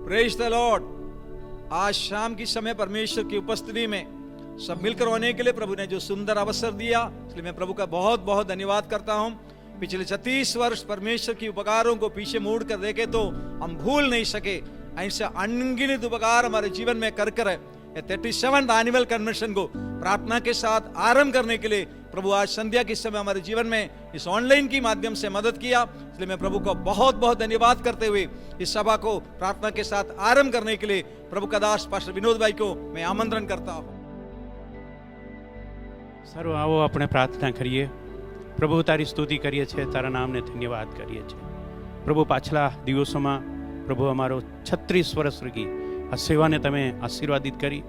Praise the Lord. आज शाम की समय परमेश्वर की उपस्थिति में सब मिलकर होने के लिए प्रभु ने जो सुंदर अवसर दिया, इसलिए मैं प्रभु का बहुत बहुत धन्यवाद करता हूं। पिछले 36 वर्ष परमेश्वर की उपकारों को पीछे मुड़ कर देखे तो हम भूल नहीं सके। ऐसे अनगिनत उपकार हमारे जीवन में कर 37th एनुअल कन्वेंशन को प्रार्थना के साथ आरंभ करने के लिए प्रभु आज संध्या के समय हमारे जीवन में इस ऑनलाइन की माध्यम से मदद किया। इसलिए मैं प्रभु को बहुत बहुत धन्यवाद करते हुए इस सभा को प्रार्थना के साथ आरंभ करने के लिए प्रभु का दास पास्टर विनोद भाई को मैं आमंत्रण करता हूं। सर्व आओ अपने प्रार्थना करिए। प्रभु तारी स्तुति करिए छे, तारा नामने धन्यवाद करिए छे। प्रभु पाछला दिवसों प्रभु अमारो 36 वर्ष रही आ सेवा ने तमे आशीर्वादित करी।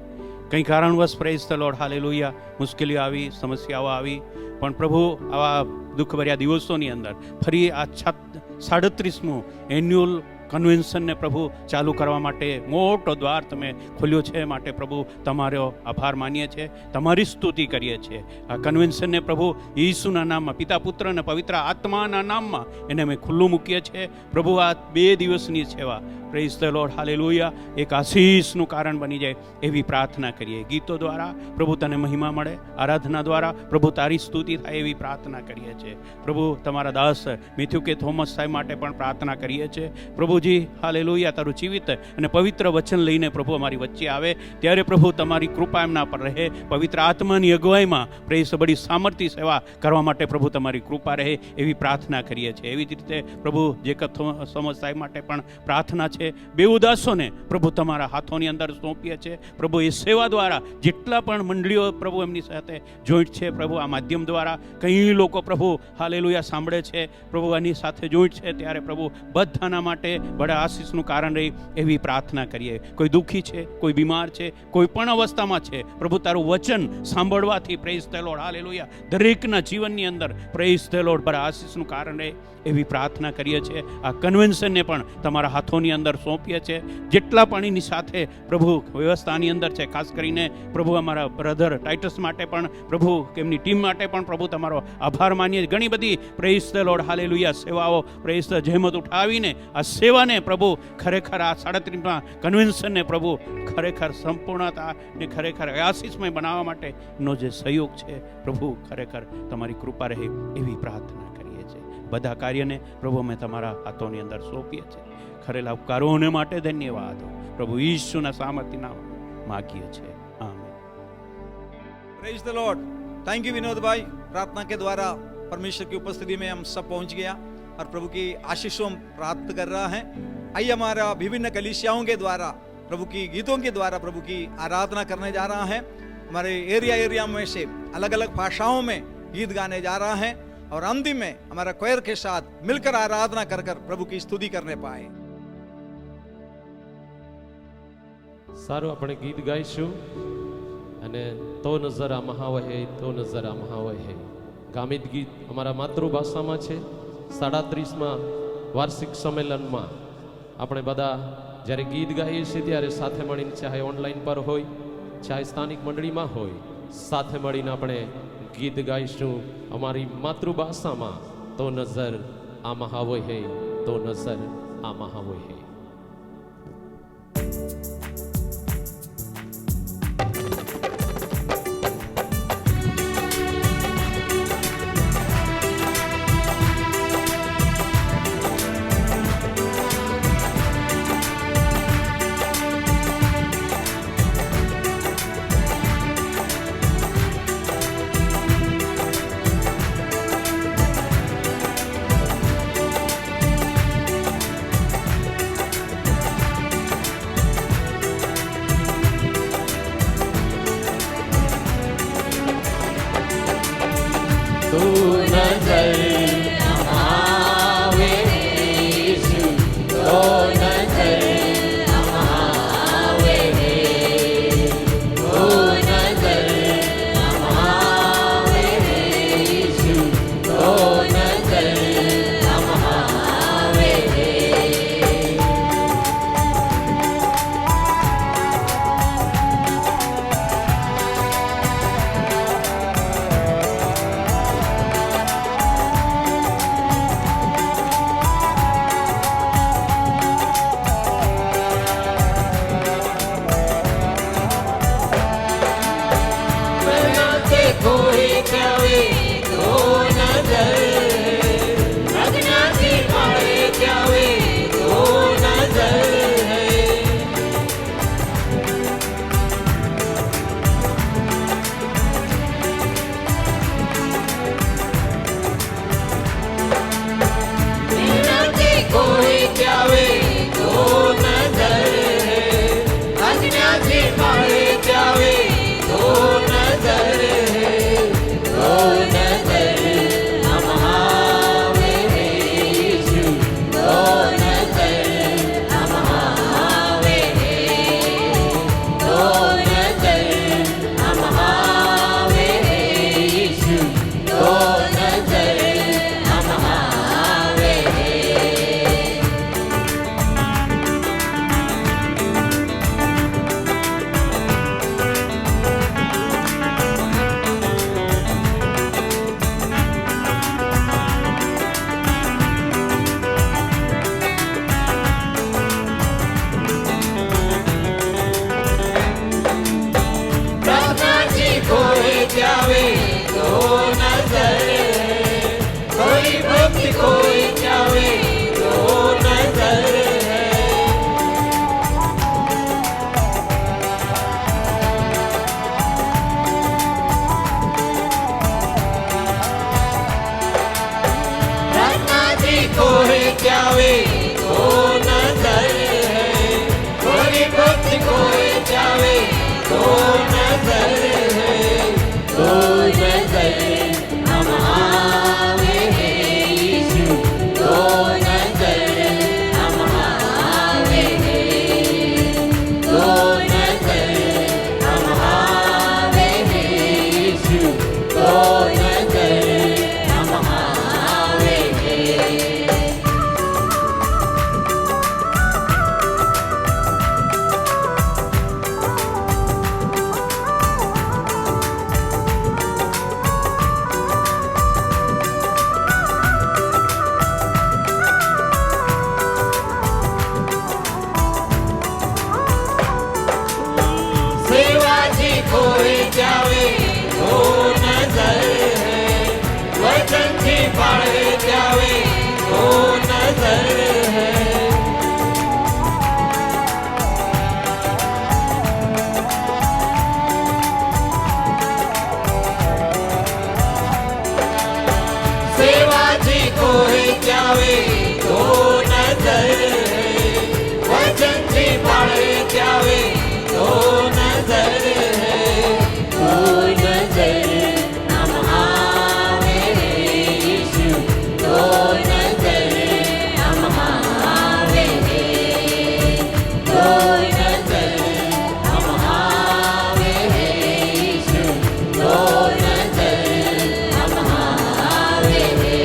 कई कारणवश प्रेज द लॉर्ड हालेलुया मुश्केली आवी, समस्याओं आवी, पण प्रभु आवा दुखभर्या दिवसोनी अंदर फरी आ 37मुं एन्युअल कन्वेन्शन ने प्रभु चालू करवा माटे मोटो द्वार तमे खोल्यो छे, माटे प्रभु तमारो आभार मानीए छे, तमारी स्तुति करीए छे। आ कन्वेन्शन ने प्रभु यीशुना नाममां, पिता पुत्र ने पवित्र आत्माना नाममां एने मैं खुल्लू मूकीए छे। प्रभु आ 2 दिवसनी सेवा प्रेज द लॉर्ड हालेलुया एक आशीषનું કારણ બની જાય એવી પ્રાર્થના કરીએ। ગીતો દ્વારા પ્રભુ તને મહિમા મળે, આરાધના દ્વારા પ્રભુ તારી સ્તુતિ થાય એવી પ્રાર્થના કરીએ છીએ। પ્રભુ તમારા દાસ મેથ્યુ કે થોમસ સાહેબ માટે પણ પ્રાર્થના કરીએ છીએ। પ્રભુજી હાલેલુયા તારું જીવિત અને પવિત્ર વચન લઈને પ્રભુ અમારી વચ્ચે આવે ત્યારે પ્રભુ તમારી કૃપા એમના પર રહે। પવિત્ર આત્માની અગવાઈમાં પ્રેસ બડી સામર્થ્ય સેવા કરવા માટે પ્રભુ તમારી કૃપા રહે એવી પ્રાર્થના કરીએ છીએ। એવી જ રીતે પ્રભુ જેકબ થોમસ સાહેબ માટે પણ પ્રાર્થના છે। બેઉ દાસોને પ્રભુ તમારા હાથોની અંદર સોંપીએ છે। પ્રભુ એ સેવા દ્વારા જેટલા પણ મંડળીઓ પ્રભુ એમની સાથે જોઈન્ટ છે, પ્રભુ આ માધ્યમ દ્વારા કઈ લોકો પ્રભુ હાલેલુયા સાંભળે છે, પ્રભુ આની સાથે જોઈન્ટ છે, ત્યારે પ્રભુ બધાના માટે બડા આશીષનું કારણ રહી એવી પ્રાર્થના કરીએ। કોઈ દુઃખી છે, કોઈ બીમાર છે, કોઈ પણ અવસ્થામાં છે, પ્રભુ તારું વચન સાંભળવાથી પ્રેઝ ધ લોર્ડ હાલેલુયા દરેકના જીવનની અંદર પ્રેઝ ધ લોર્ડ બડા આશીષનું કારણ રહે એવી પ્રાર્થના કરીએ છીએ। આ કન્વેન્શનને પણ તમારા હાથોની અંદર સોંપીએ છીએ। જેટલા પાણીની સાથે પ્રભુ વ્યવસ્થાની અંદર છે, ખાસ કરીને પ્રભુ અમારા બ્રધર ટાઇટસ માટે પણ પ્રભુ એમની ટીમ માટે પણ પ્રભુ તમારો આભાર માનીએ। ઘણી બધી પ્રેઝ ધ લોર્ડ હાલેલુયા સેવાઓ પ્રેઝ ધ જહેમત ઉઠાવીને આ સેવાને પ્રભુ ખરેખર આ 37મા કન્વેન્શનને પ્રભુ ખરેખર સંપૂર્ણતા ને ખરેખર આશીષમય બનાવવા માટેનો જે સહયોગ છે પ્રભુ ખરેખર તમારી કૃપા રહે એવી પ્રાર્થના કરીએ છીએ। બધા કાર્યને પ્રભુ અમે તમારા હાથોની અંદર સોંપીએ છીએ। ખરેલા ઉપકારોને માટે ધન્યવાદ પ્રભુ ઈસુના સામર્થ્ય નામ માગીએ છીએ, આમીન। Praise the lord. Thank you Vinod भाई। प्रार्थना के द्वारा परमेश्वर की उपस्थिति में हम सब पहुंच गया और प्रभु की आशीषों प्राप्त कर रहा है। आइए हमारा विभिन्न कलीसियाओं के द्वारा प्रभु की गीतों के द्वारा प्रभु की आराधना करने जा रहा है। हमारे एरिया में से अलग अलग भाषाओं में गीत गाने जा रहा है और अंतिम में हमारा क्वायर के साथ मिलकर आराधना कर प्रभु की स्तुति करने पाए। सारू अपने गीत गाईशु अने तो नजर आ महावहे, तो नजर आ महावहे गामित गीत अमारा मातृभाषा में छे। 37मा वार्षिक सम्मेलन में अपने बदा જ્યારે ગીત ગાઈએ છીએ ત્યારે સાથે મળીને ચાહે ઓનલાઈન પર હોય ચાહે સ્થાનિક મંડળીમાં હોય સાથે મળીને આપણે ગીત ગાઈશું અમારી માતૃભાષામાં। તો નજર આ મહાવય હે, તો નજર આ મહાવય હે। जावे तो नजर है, थोड़ी बहुत कोई जावे तो नजर है, तो नजर हम आवे हैं यीशु, तो नजर हम आवे हैं, तो नजर हम आवे हैं यीशु, तो नजर हम आवे हैं। सेवाजी कोई जावे तो नजर है, वचन की पढ़े जावे तो नजर है, सेवाजी कोई जावे तो नजर है, वचन की पढ़े जावे तो नजर है, तो नजर हम आवे हैं यीशु, तो नजर हम आवे हैं, तो नजर हम आवे हैं यीशु, तो नजर हम आवे हैं।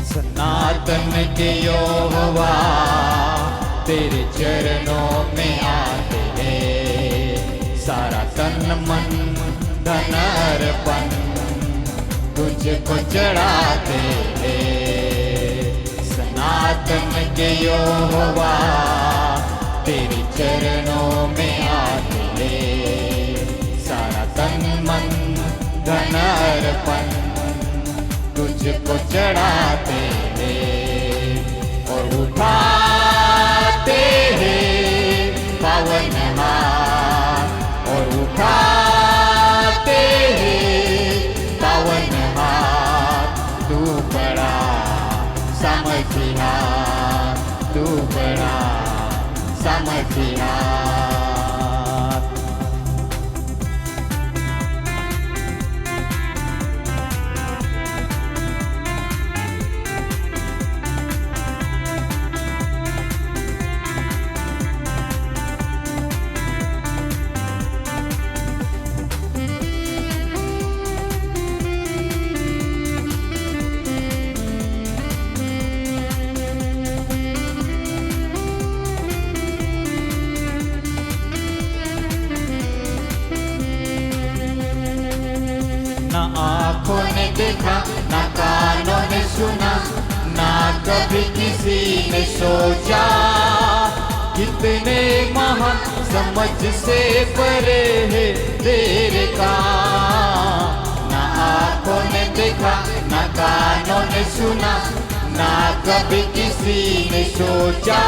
सनातन के यहोवा तेरे चरणों में आते हैं, सारा तन मन धन अर्पण तुझको चढ़ाते हैं। सनातन के यहोवा तेरे चरणों में आते हैं, सारा तन मन धन अर्पण तुझको चढ़ाते हैं और उठाते हैं पावन हाथ, और उठाते हैं पावन हाथ। तू बड़ा सामर्थी हाथ, तू बड़ा सामर्थी हाथ। ना आँखों ने देखा, ना कानों ने सुना, ना कभी किसी ने सोचा, कितने महान समझ से परे है तेरे काम। ना आँखों ने देखा, ना कानों ने सुना, ना कभी किसी ने सोचा,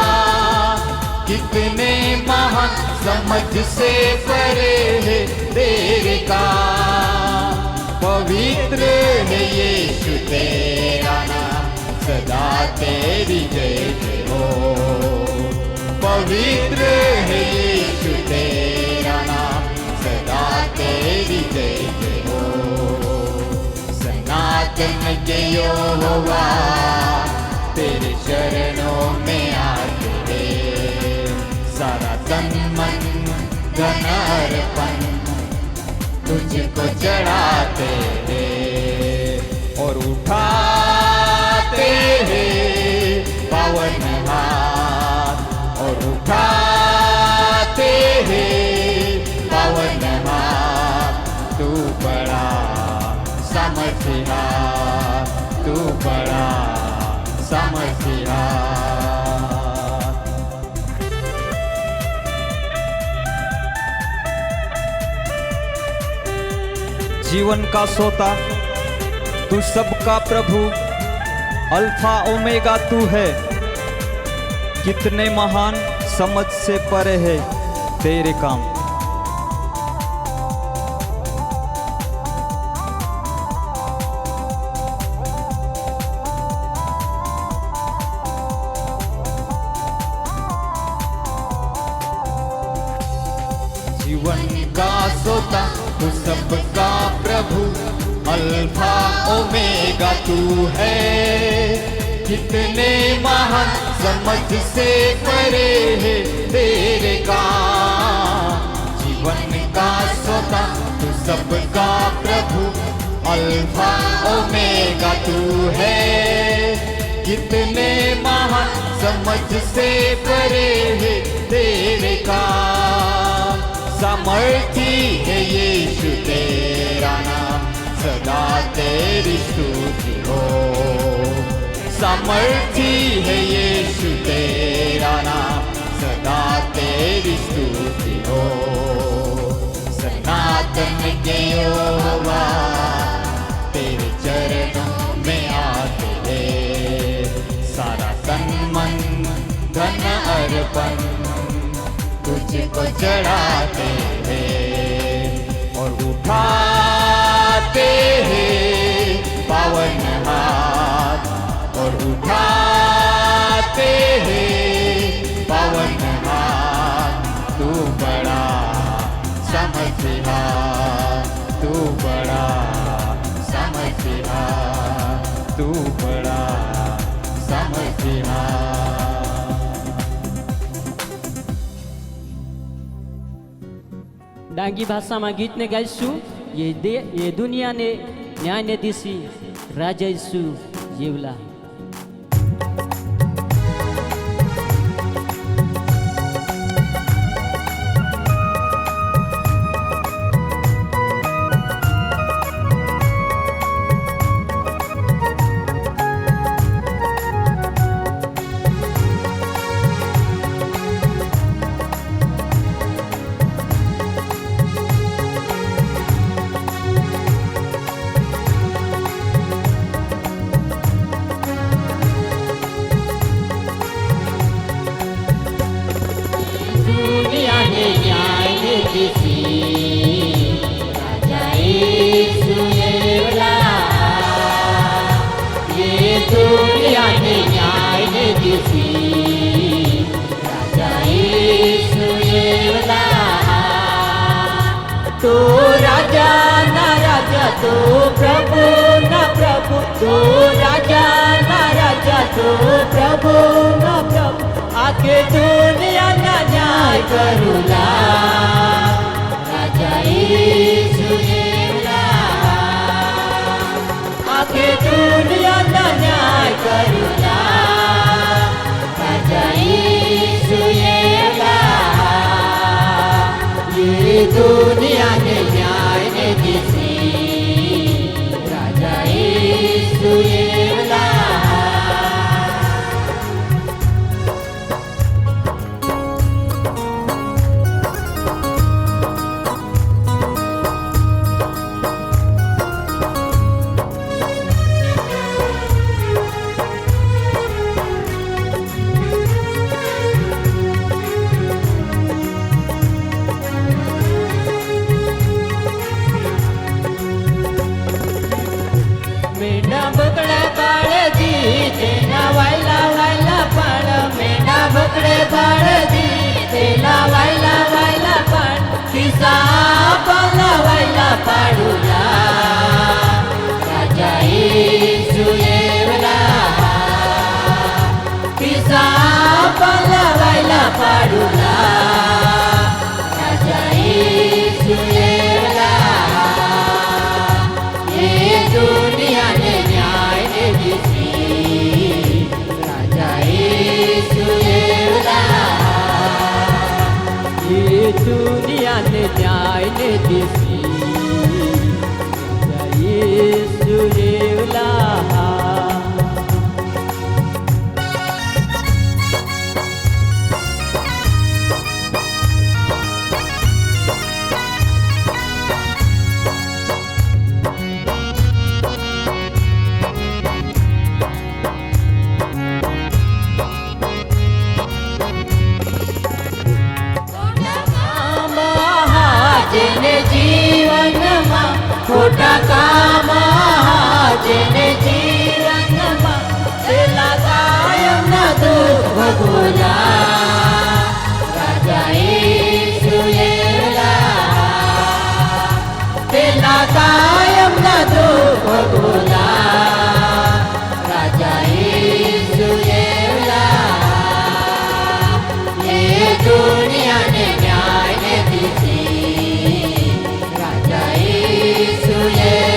कितने महान समझ से परे है तेरे काम। पवित्र है यीशु तेरा नाम, सदा तेरी जय जय हो। पवित्र है यीशु तेरा नाम, सदा तेरी जय जय हो। सनातन के यहोवा तेरे चरणों में आते हैं, सारा तन मन धन अर्पण तुझको चढ़ाते हैं और उठाते हैं तू बड़ा समझदार। जीवन का सोता तू सबका प्रभु, अल्फा ओमेगा तू है। कितने महान समझ से परे है तेरे काम। जीवन का सोता तू सबका प्रभु, अल्फा ओमेगा तू है। कितने महान समझ से परे है तेरे काम। जीवन का सोता तू सबका प्रभु, अल्फा ओमेगा तू है। कितने महान समझ से परे है तेरे काम। सामर्थी है यीशु तेरा नाम, सदा तेरी स्तुति हो। सामर्थी है यीशु तेरा नाम, सदा तेरी स्तुति हो। सनातन के यहोवा तेरे चरणों में आते हैं। सारा तन मन धन अर्पण तुझको चढ़ाते हैं और उठाते हैं पावन हाथ, और उठाते हैं पावन हाथ। तू बड़ा समझदार, तू बड़ा समझदार, तू बड़ा समझदार। ડાંગી ભાષામાં ગીતને ગાઈશું. એ દુનિયાને ન્યાયને દિશી રાજા ઈસુ જીવલા. तो राजा ना राजा तो प्रभु ना प्रभु, तो राजा ना राजा तो प्रभु ना प्रभु। आके दुनिया ना न्याय करूला, राजा यीशु येला। आके दुनिया ना न्याय करूला, राजा यीशु येला। ये दुनिया ने न्याय ने दिसी, राजा यीशु येला। पकड़े बाळदी तेला वायला वायला पण किसा पाला वायला पाडूला, राजा यीशु येला। किसा पाला वायला पाडूला, राजा यीशु येला। ये दुनिया ने न्याय ने दिसी, राजा यीशु येला। ये दुनिया ने न्याय ने दिसी, राजा यीशु येला। મોટા કામ જેને જીવનમાં પેલા કાયમના દુઃખ ભોગવલા રાજા ઈસુએ પેલા કાયમના દુઃખ ભોગવલા રાજા ઈસુએ એ દુનિયાને ન્યાય દીધી રાજા ઈસુએ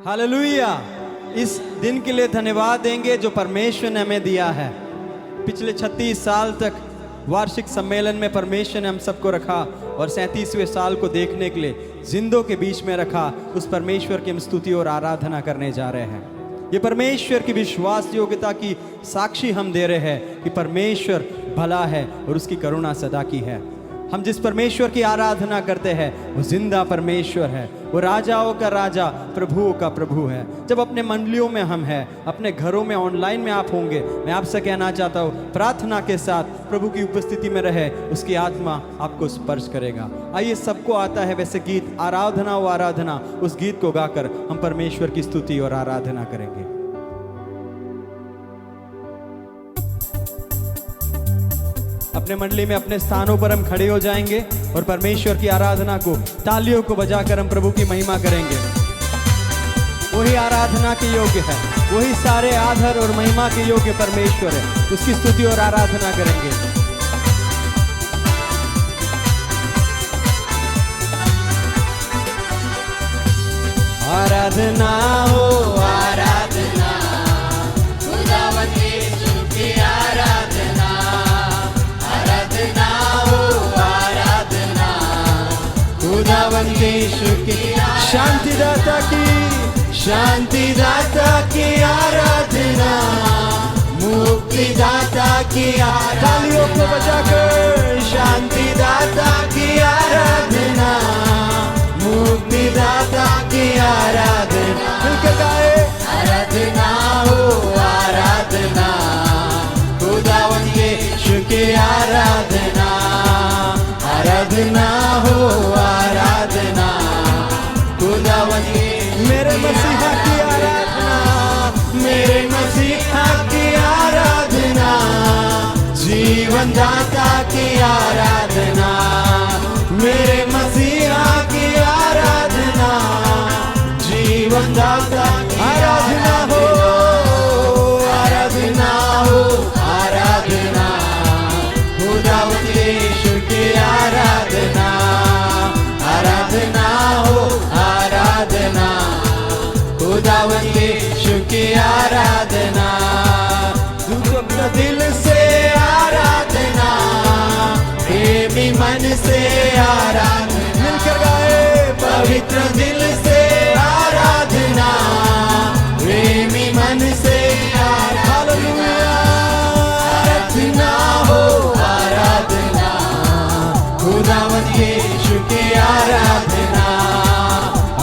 हालेलुया। इस दिन के लिए धन्यवाद देंगे जो परमेश्वर ने हमें दिया है। पिछले 36 साल तक वार्षिक सम्मेलन में परमेश्वर ने हम सबको रखा और 37वें साल को देखने के लिए जिंदों के बीच में रखा। उस परमेश्वर की हम स्तुति और आराधना करने जा रहे हैं। ये परमेश्वर की विश्वास योग्यता की साक्षी हम दे रहे हैं कि परमेश्वर भला है और उसकी करुणा सदा की है। हम जिस परमेश्वर की आराधना करते हैं वो जिंदा परमेश्वर है, वो राजाओं का राजा, प्रभुओं का प्रभु है। जब अपने मंडलियों में हम हैं, अपने घरों में, ऑनलाइन में आप होंगे, मैं आपसे कहना चाहता हूँ प्रार्थना के साथ प्रभु की उपस्थिति में रहे, उसकी आत्मा आपको स्पर्श करेगा। आइए, सबको आता है वैसे गीत, आराधना वो आराधना, उस गीत को गाकर हम परमेश्वर की स्तुति और आराधना करेंगे। अपने मंडली में अपने स्थानों पर हम खड़े हो जाएंगे और परमेश्वर की आराधना को तालियों को बजाकर हम प्रभु की महिमा करेंगे। वही आराधना के योग्य है, वही सारे आदर और महिमा के योग्य परमेश्वर है, उसकी स्तुति और आराधना करेंगे। आराधना हो आराधना, खुदावन यीशु की आराधना, आराधना हो आराधना, खुदावन यीशु की, शांतिदाता की आराधना, मुक्तिदाता की तालियों को बजाकर, शांतिदाता की आराधना, मुक्तिदाता की आराधना, मिलकर गाए, आराधना हो आराधना, खुदावन यीशु की आराधना, आराधना हो आराधना, खुदावन मेरे मसीहा की आराधना, मेरे मसीहा की आराधना, जीवन दाता की आराधना, मेरे मसीहा की आराधना, जीवन दाता आराधना हो आराधना हो आराधना, खुदावन यीशु की आराधना, आराधना हो आराधना, खुदावन यीशु की आराधना, दुख दिल से आराधना, प्रेमी मन से आराधना, मिलकर गाए, पवित्र दिल से आराधना, प्रेमी मन से आराधना, आराधना हो आराधना, खुदावन यीशु की आराधना,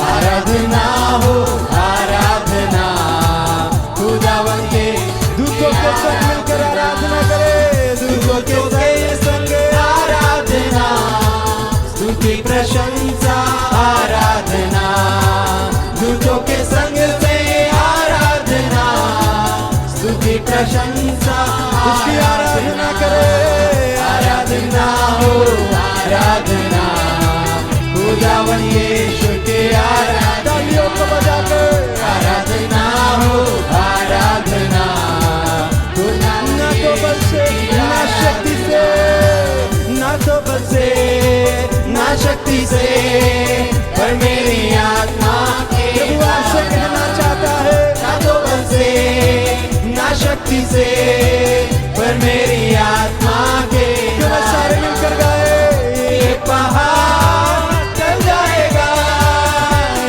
आराधना हो आराधना, खुदावन के दुखों के संग मिलकर आराधना करे, दुखों के संग आराधना, स्तुति प्रशंसा आराधना, दुखों के संग से आराधना, स्तुति प्रशंसा, उसकी आराधना करे, आराधना हो आराधना, खुदावन यीशु की आराधना, तालियों को बजाकर, आराधना हो आराधना, ना तो बल से ना शक्ति से, ना तो बल से ना शक्ति से, पर मेरी आत्मा प्रभु आपसे कहना चाहता है, ना तो बल से ना शक्ति से, पर मेरी आत्मा के, सारे मिलकर गाए, ये पहाड़ चल जाएगा,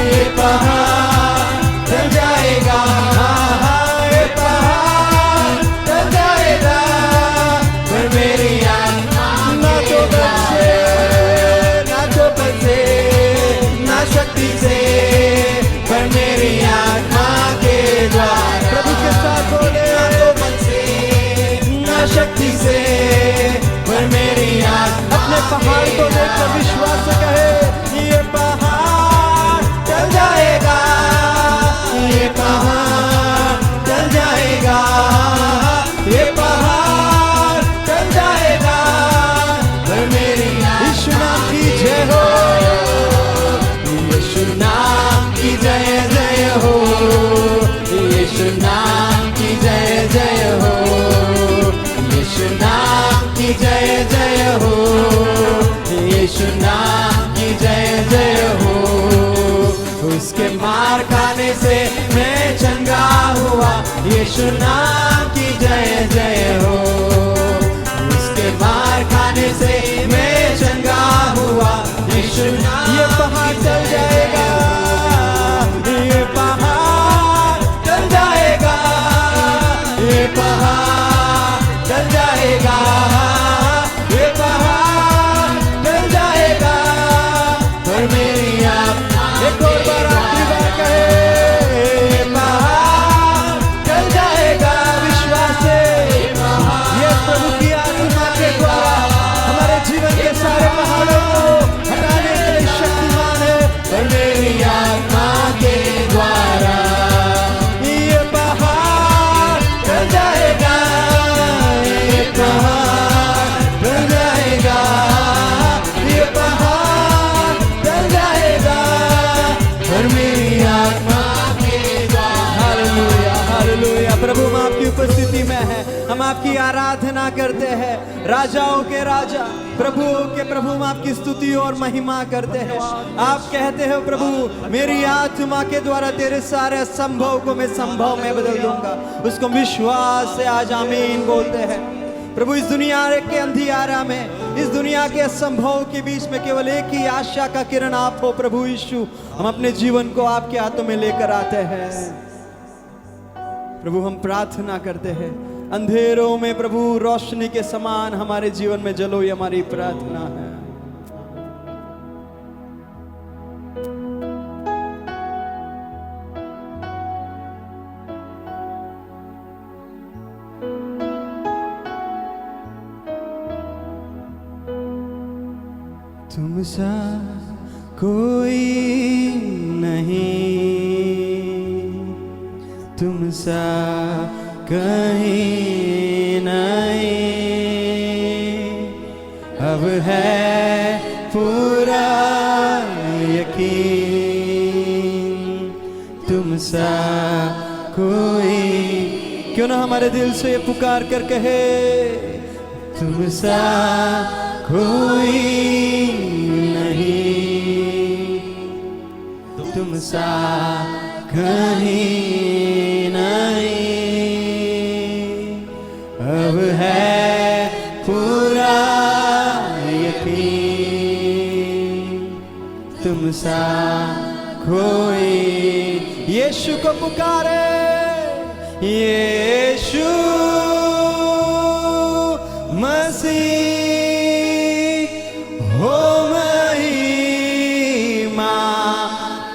ये पहाड़ चल जाएगा, ये पहाड़ चल जाएगा, पर मेरी आत्मा ना तो बल से ना तो बल से ना शक्ति से, पर मेरी आत्मा के द्वारा, प्रभु के साथ बोले, ना तो बल से ना शक्ति से, पर मेरी आत्मा, अपने पहाड़ को देखकर विश्वास से कहे, ये पहाड़ चल जाएगा, ये पहाड़ चल जाएगा, ये पहाड़ चल जाएगा, पर मेरी यीशु नाम की जय हो, यीशु नाम की जय जय हो, यीशु नाम की जय जय हो, यीशु नाम की जय जय हो, यीशु नाम की यीशु नाम की जय जय हो। उसके मार खाने से मैं चंगा हुआ, यीशु नाम। ये पहाड़ चल जाएगा, ये पहाड़ चल जाएगा, ये पहाड़ चल जाएगा, ये पहाड़ चल जाएगा। पर मेरी आत्मा एक और बार आखिरी बार कहे, ये पहाड़ चल जाएगा विश्वास से। ये प्रभु की आत्मा के द्वारा हमारे जीवन के सारे पहाड़ों को हटाने के लिए शक्तिमान है। और मेरी आत्मा के द्वारा ये पहाड़ चल जाएगा, ये पहाड़ चल जाएगा, ये पहाड़ चल जाएगा। और मेरी आत्मा के द्वारा। Hallelujah hallelujah. प्रभु हम आपकी उपस्थिति में है, हम आपकी आराधना करते हैं। राजाओं के राजा, प्रभुओं के प्रभु, हम आपकी स्तुति और महिमा करते हैं। आप कहते हो प्रभु, मेरी आत्मा के द्वारा तेरे सारे असंभव को मैं संभव में बदल दूंगा। उसको विश्वास से आज आमीन बोलते हैं। प्रभु, इस दुनिया के अंधियारा में, इस दुनिया के असंभव के बीच में केवल एक ही आशा का किरण आप हो प्रभु यीशु। हम अपने जीवन को आपके हाथों में लेकर आते हैं। प्रभु, हम प्रार्थना करते हैं, अंधेरों में प्रभु रोशनी के समान हमारे जीवन में जलो, ये हमारी प्रार्थना है। तुम सा कोई नहीं, तुम सा कहीं नहीं। अब है पूरा यकीन, तुम सा कोई। क्यों ना हमारे दिल से ये पुकार कर कहे, तुम सा कोई नहीं, तुम सा कहीं नहीं। अब है पूरा यकीन, तुम सा कोई। यीशु को पुकारे, यीशु मसीह हो महिमा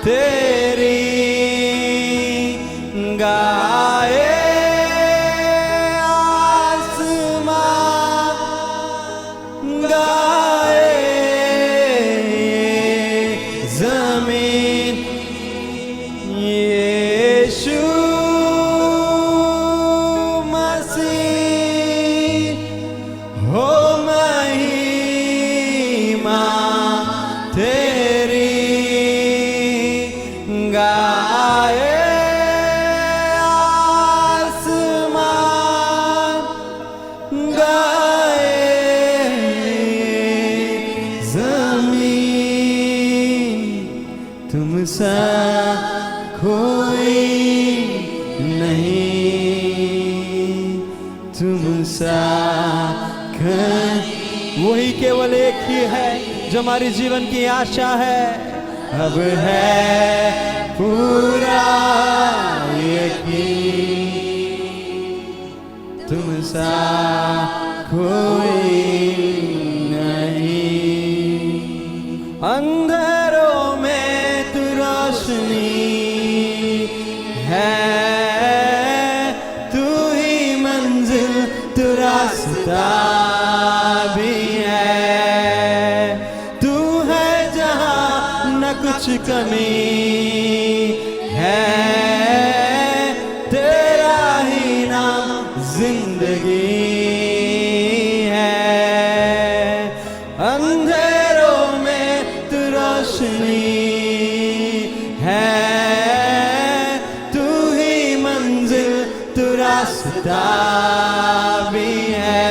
तेरी गाए आसमां, गाए जमीन। यीशु मसीह हो महिमा तेरी गाए आसमान, गाए जमीन। तुम सा कोई नहीं, तुम सा वही केवल एक ही है जो हमारी जीवन की आशा है। अब है पूरा यकीन, तुम सा कोई नहीं। अंधेरों में तू रोशनी है, तू ही मंजिल, तू रास्ता भी है। तू है जहां न कुछ कमी है, तेरा ही नाम जिंदगी है। अंधेरों में तू रोशनी है, तू ही मंजिल, तू रास्ता भी है।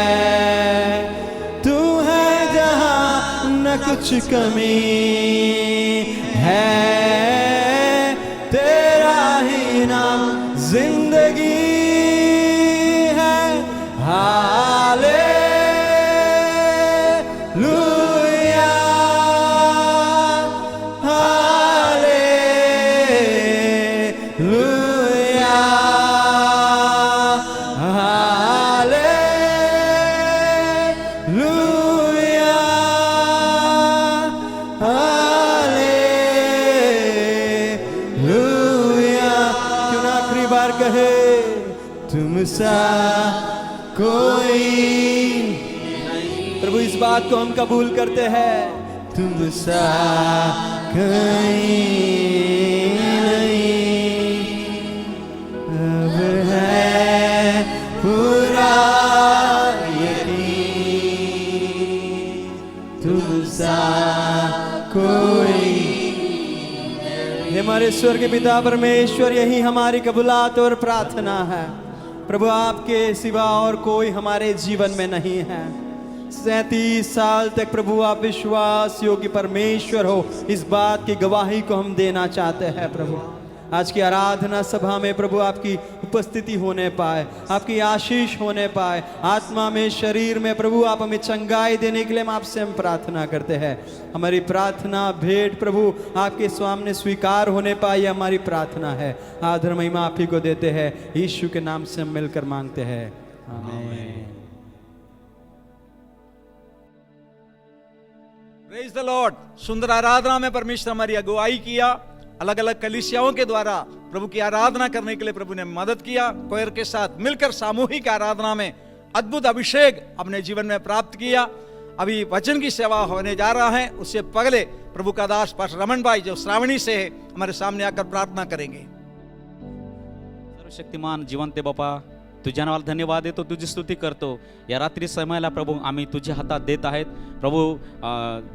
तू है जहां न कुछ कमी है, तेरा ही नाम जिंदगी बार कहे, तुम सा कोई। प्रभु इस बात को हम कबूल करते हैं, तुम सा कोई नहीं। अब है पूरा यकीन, तुम सा कोई। हे हमारे स्वर्ग पिता परमेश्वर, यही हमारी कबूलात और प्रार्थना है। प्रभु आपके सिवा और कोई हमारे जीवन में नहीं है। 37 साल तक प्रभु आप विश्वास योग्य परमेश्वर हो, इस बात की गवाही को हम देना चाहते हैं। प्रभु आज की आराधना सभा में प्रभु आपकी उपस्थिति होने पाए, आपकी आशीष होने पाए, आत्मा में शरीर में प्रभु आप हमें चंगाई देने के लिए हम आपसे हम प्रार्थना करते हैं। हमारी प्रार्थना भेंट प्रभु आपके सामने स्वीकार होने पाए, हमारी प्रार्थना है। आदर महिमा आप ही को देते हैं, यीशु के नाम से हम मिलकर मांगते हैं, आमीन। Praise the Lord. सुंदर आराधना में परमेश्वर हमारी अगुवाई किया। अलग अलग कलीसियाओं के द्वारा प्रभु की आराधना करने के लिए प्रभु ने मदद किया। कोयर के साथ मिलकर सामूहिक आराधना में अद्भुत अभिषेक अपने जीवन में प्राप्त किया। अभी वचन की सेवा होने जा रहा है, उससे पहले प्रभु का दास पास्टर रमन भाई जो श्रावणी से है, हमारे सामने आकर प्रार्थना करेंगे। सर्वशक्तिमान जिवंत बापा, तुझ्या नावाला धन्यवाद देतो, तुझी स्तुती करतो। या रात्री समयाला प्रभू आम्ही तुझ्या हातात देत आहेत प्रभू।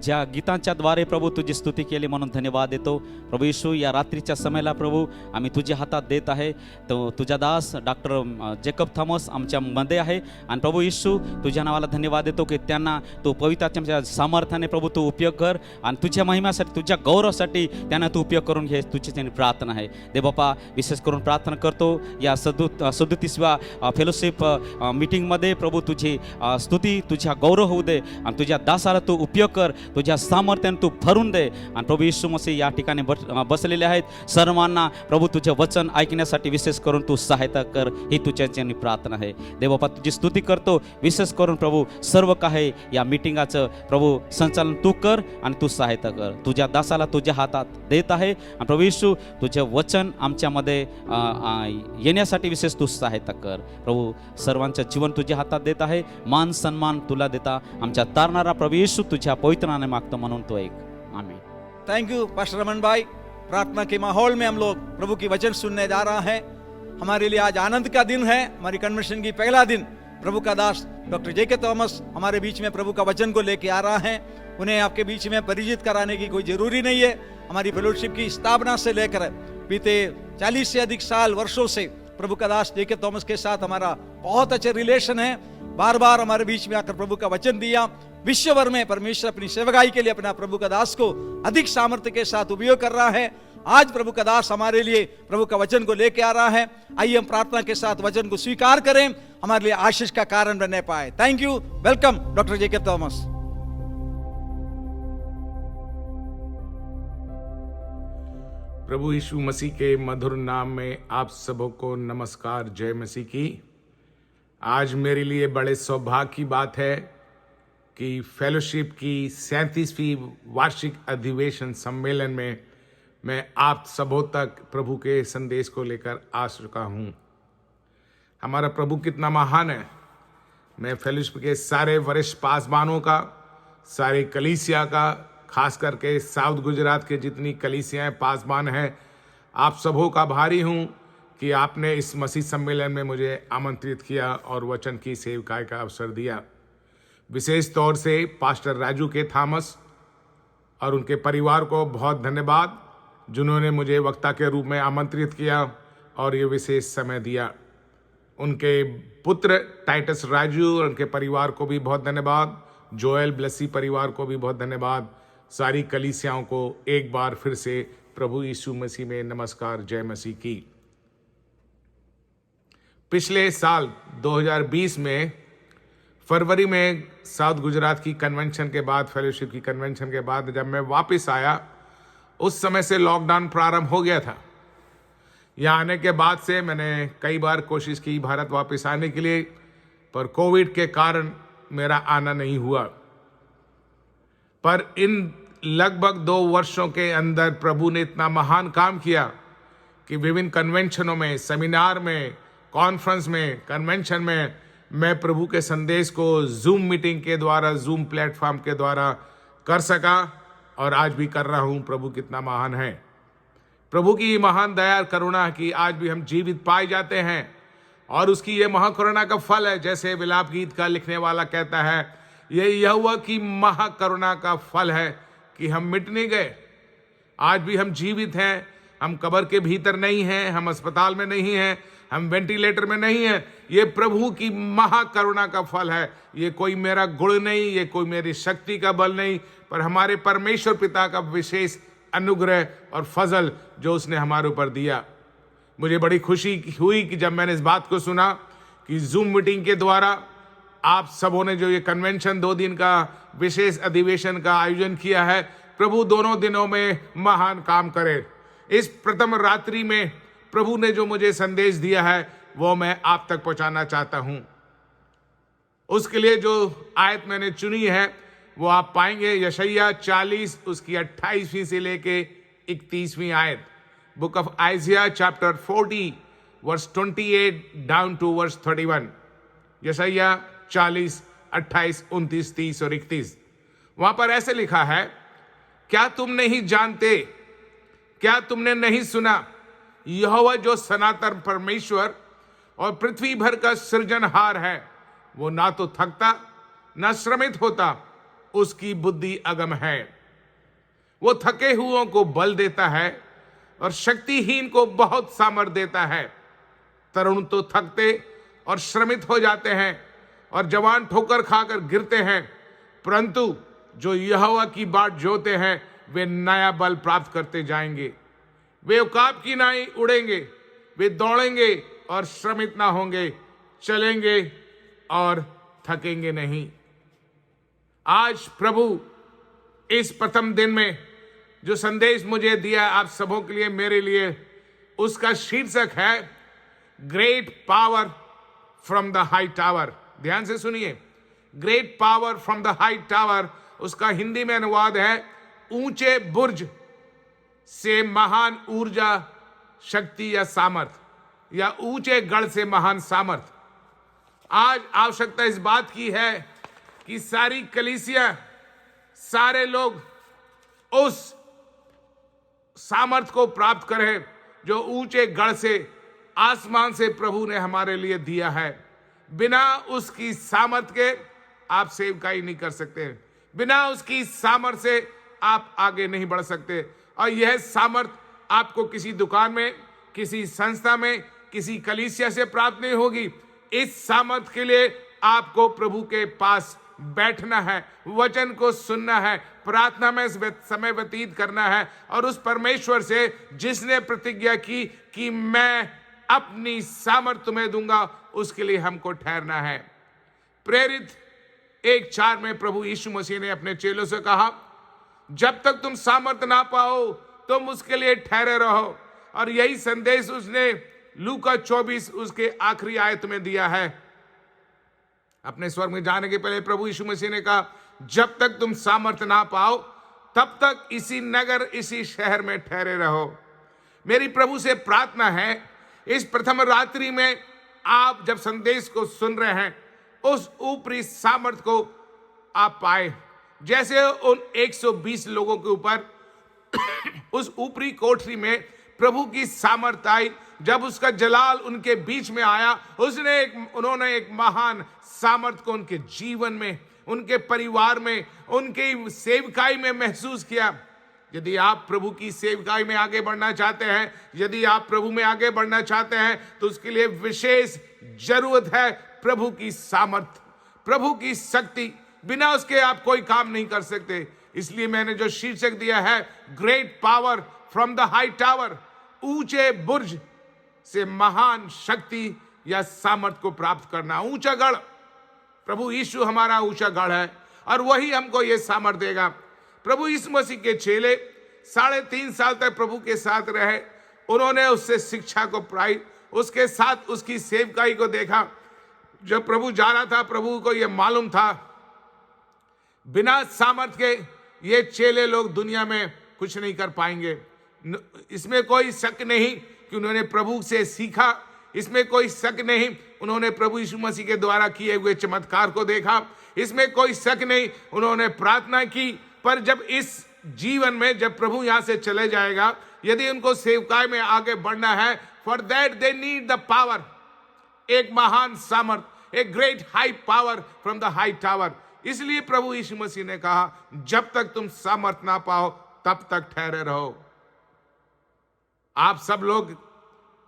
ज्या गीतांच्या द्वारे प्रभू तुझी स्तुती केली म्हणून धन्यवाद देतो प्रभू येशू। या रात्रीच्या समयाला प्रभू आम्ही तुझ्या हातात देत आहे। तो तुझा दास डॉक्टर जेकब थॉमस आमच्यामध्ये आहे आणि प्रभू येशू तुझ्या नावाला धन्यवाद देतो की त्यांना तू पवित्राच्या सामर्थ्याने प्रभू तू उपयोग कर आणि तुझ्या महिम्यासाठी तुझ्या गौरवासाठी त्यांना तू उपयोग करून घे, तुझी त्यांनी प्रार्थना आहे। दे बापा विशेष करून प्रार्थना करतो या 37व्या फेलोशिप मीटिंगमध्ये प्रभू तुझी स्तुती तुझ्या गौरव होऊ दे आणि तुझ्या दासाला तू उपयोग कर, तुझ्या सामर्थ्याने तू भरून दे। आणि प्रभू येशू मसीह या ठिकाणी बसलेले आहेत, सर्वांना प्रभू तुझे वचन ऐकण्यासाठी विशेष करून तू सहायता कर, ही तुझ्या प्रार्थना आहे। देवबापा तुझी स्तुती करतो, विशेष करून प्रभू सर्व काही या मीटिंगाचं प्रभू संचालन तू कर आणि तू सहायता कर। तुझ्या दासाला तुझ्या हातात देत आहे आणि प्रभू येशू तुझे वचन आमच्यामध्ये येण्यासाठी विशेष तू सहायता कर। प्रभू सर्वांचं जीवन तुझ्या हातात देत आहे, मान सन्मान तुला देता आमच्या तारणारा प्रभू येशू तुझ्या पवित्र नामे मागतो म्हणून तो एक, आमीन। थैंक यू पास्टर रमन भाई। प्रार्थना के माहौल में हम लोग प्रभु की वचन सुनने जा रहा है। हमारे लिए आज आनंद का दिन है, हमारी कन्वेंशन की पहला दिन। प्रभु का दास डॉक्टर जेके थॉमस हमारे बीच में प्रभु का वचन को लेके आ रहा है। उन्हें आपके बीच में परिचित कराने की कोई जरूरी नहीं है। हमारी फेलोशिप की स्थापना से लेकर बीते 40 से अधिक साल वर्षों से प्रभु का दास जेके थॉमस के साथ हमारा बहुत अच्छे रिलेशन है। बार बार हमारे बीच में आकर प्रभु का वचन दिया। विश्व भर में परमेश्वर अपनी सेवकाई के लिए अपना प्रभु का दास को अधिक सामर्थ्य के साथ उपयोग कर रहा है। आज प्रभु का दास हमारे लिए प्रभु का वचन को लेके आ रहा है। आइए हम प्रार्थना के साथ वचन को स्वीकार करें, हमारे लिए आशीष का कारण बनने पाए। Thank you. Welcome doctor JK Thomas. प्रभु यीशु मसीह के मधुर नाम में आप सबों को नमस्कार, जय मसीह की। आज मेरे लिए बड़े सौभाग्य की बात है कि फेलोशिप की 37वीं वार्षिक अधिवेशन सम्मेलन में मैं आप सबों तक प्रभु के संदेश को लेकर आ चुका हूँ। हमारा प्रभु कितना महान है। मैं फेलोशिप के सारे वरिष्ठ पासबानों का, सारे कलीसिया का, खास करके साउथ गुजरात के जितनी कलीसियाएँ पासबान हैं, आप सबों का आभारी हूँ कि आपने इस मसीह सम्मेलन में मुझे आमंत्रित किया और वचन की सेवकाई का अवसर दिया। विशेष तौर से पास्टर राजू के थॉमस और उनके परिवार को बहुत धन्यवाद, जिन्होंने मुझे वक्ता के रूप में आमंत्रित किया और ये विशेष समय दिया। उनके पुत्र टाइटस राजू और उनके परिवार को भी बहुत धन्यवाद। जोएल ब्लेसी परिवार को भी बहुत धन्यवाद। सारी कलीसियाओं को एक बार फिर से प्रभु यीशु मसीह में नमस्कार, जय मसीह की। पिछले साल 2020 में फरवरी में साउथ गुजरात की कन्वेंशन के बाद, फेलोशिप की कन्वेंशन के बाद जब मैं वापस आया, उस समय से लॉकडाउन प्रारंभ हो गया था। यहाँ आने के बाद से मैंने कई बार कोशिश की भारत वापस आने के लिए, पर कोविड के कारण मेरा आना नहीं हुआ। पर इन लगभग 2 वर्षों के अंदर प्रभु ने इतना महान काम किया कि विभिन्न कन्वेंशनों में, सेमिनार में, कॉन्फ्रेंस में, कन्वेंशन में मैं प्रभु के संदेश को जूम मीटिंग के द्वारा, जूम प्लेटफॉर्म के द्वारा कर सका और आज भी कर रहा हूं। प्रभु कितना महान है। प्रभु की महान दया करुणा की आज भी हम जीवित पाए जाते हैं और उसकी ये महाकरुणा का फल है। जैसे विलाप गीत का लिखने वाला कहता है, ये यहोवा की महाकरुणा का फल है कि हम मिट नहीं गए, आज भी हम जीवित हैं। हम कब्र के भीतर नहीं हैं, हम अस्पताल में नहीं हैं, हम वेंटिलेटर में नहीं हैं। ये प्रभु की महाकरुणा का फल है। ये कोई मेरा गुण नहीं, ये कोई मेरी शक्ति का बल नहीं, पर हमारे परमेश्वर पिता का विशेष अनुग्रह और फजल जो उसने हमारे ऊपर दिया। मुझे बड़ी खुशी हुई कि जब मैंने इस बात को सुना कि जूम मीटिंग के द्वारा आप सबों ने जो ये कन्वेंशन 2 दिन का विशेष अधिवेशन का आयोजन किया है, प्रभु दोनों दिनों में महान काम करे। इस प्रथम रात्रि में प्रभु ने जो मुझे संदेश दिया है वो मैं आप तक पहुंचाना चाहता हूं। उसके लिए जो आयत मैंने चुनी है वो आप पाएंगे यशायाह 40 उसकी 28वीं से लेके 31वीं आयत। Book of Isaiah chapter 40 verse 28 down to verse 31। यशायाह 40, 28, 29, 30 और 31। वहां पर ऐसे लिखा है, क्या तुम नहीं जानते, क्या तुमने नहीं सुना, यहोवा जो सनातन परमेश्वर और पृथ्वी भर का सृजनहार है, वो ना तो थकता ना श्रमित होता, उसकी बुद्धि अगम है। वो थके हुओं को बल देता है और शक्तिहीन को बहुत सामर्थ देता है। तरुण तो थकते और श्रमित हो जाते हैं और जवान ठोकर खाकर गिरते हैं, परंतु जो यहोवा की बाट जोते हैं वे नया बल प्राप्त करते जाएंगे। वे उकाब की नाई उड़ेंगे, वे दौड़ेंगे और श्रमित ना होंगे, चलेंगे और थकेंगे नहीं। आज प्रभु इस प्रथम दिन में जो संदेश मुझे दिया आप सबों के लिए, मेरे लिए, उसका शीर्षक है great power from the high tower. ध्यान से सुनिए, great power from the high tower, उसका हिंदी में अनुवाद है ऊंचे बुर्ज से महान ऊर्जा, शक्ति या सामर्थ, या ऊंचे गढ़ से महान सामर्थ। आज आवश्यकता इस बात की है कि सारी कलीसिया, सारे लोग उस सामर्थ को प्राप्त करें जो ऊंचे गढ़ से, आसमान से प्रभु ने हमारे लिए दिया है। बिना उसकी सामर्थ के आप सेवकाई नहीं कर सकते, बिना उसकी सामर्थ से आप आगे नहीं बढ़ सकते। और यह सामर्थ आपको किसी दुकान में, किसी संस्था में, किसी कलीसिया से प्राप्त नहीं होगी। इस सामर्थ के लिए आपको प्रभु के पास बैठना है, वचन को सुनना है, प्रार्थना में समय व्यतीत करना है और उस परमेश्वर से जिसने प्रतिज्ञा की कि मैं अपनी सामर्थ तुम्हें दूंगा, उसके लिए हमको ठहरना है। प्रेरित 1:4 में प्रभु यीशु मसीह ने अपने चेलों से कहा, जब तक तुम सामर्थ ना पाओ तुम उसके लिए ठहरे रहो। और यही संदेश उसने लूका 24 उसके आखिरी आयत में दिया है। अपने स्वर्ग में जाने के पहले प्रभु यीशु मसीह ने कहा, जब तक तुम सामर्थ ना पाओ तब तक इसी नगर, इसी शहर में ठहरे रहो। मेरी प्रभु से प्रार्थना है, इस प्रथम रात्रि में आप जब संदेश को सुन रहे हैं, उस ऊपरी सामर्थ को आप पाए। जैसे उन 120 लोगों के ऊपर उस ऊपरी कोठरी में प्रभु की सामर्थ आई, जब उसका जलाल उनके बीच में आया, उन्होंने एक महान सामर्थ को उनके जीवन में, उनके परिवार में, उनकी सेवकाई में महसूस किया। यदि आप प्रभु की सेवकाई में आगे बढ़ना चाहते हैं, यदि आप प्रभु में आगे बढ़ना चाहते हैं, तो उसके लिए विशेष जरूरत है प्रभु की सामर्थ, प्रभु की शक्ति। बिना उसके आप कोई काम नहीं कर सकते। इसलिए मैंने जो शीर्षक दिया है, great power from the high tower, ऊंचे बुर्ज से महान शक्ति या सामर्थ को प्राप्त करना। ऊंचा गढ़, प्रभु यीशु हमारा ऊंचा गढ़ है और वही हमको ये सामर्थ देगा। प्रभु यीशु मसीह के चेले 3.5 साल तक प्रभु के साथ रहे। उन्होंने उससे शिक्षा को पाई, उसके साथ उसकी सेवकाई को देखा। जब प्रभु जा रहा था, प्रभु को यह मालूम था बिना सामर्थ के ये चेले लोग दुनिया में कुछ नहीं कर पाएंगे। इसमें कोई शक नहीं कि उन्होंने प्रभु से सीखा, इसमें कोई शक नहीं। उन्होंने प्रभु यीशु मसीह के द्वारा किए हुए चमत्कार को देखा, इसमें कोई शक नहीं। उन्होंने प्रार्थना की, पर जब इस जीवन में जब प्रभु यहां से चले जाएगा, यदि उनको सेवकाई में आगे बढ़ना है, for that they need the power, एक महान सामर्थ, एक great high power from the high tower. इसलिए प्रभु यीशु मसीह ने कहा, जब तक तुम सामर्थ ना पाओ तब तक ठहरे रहो। आप सब लोग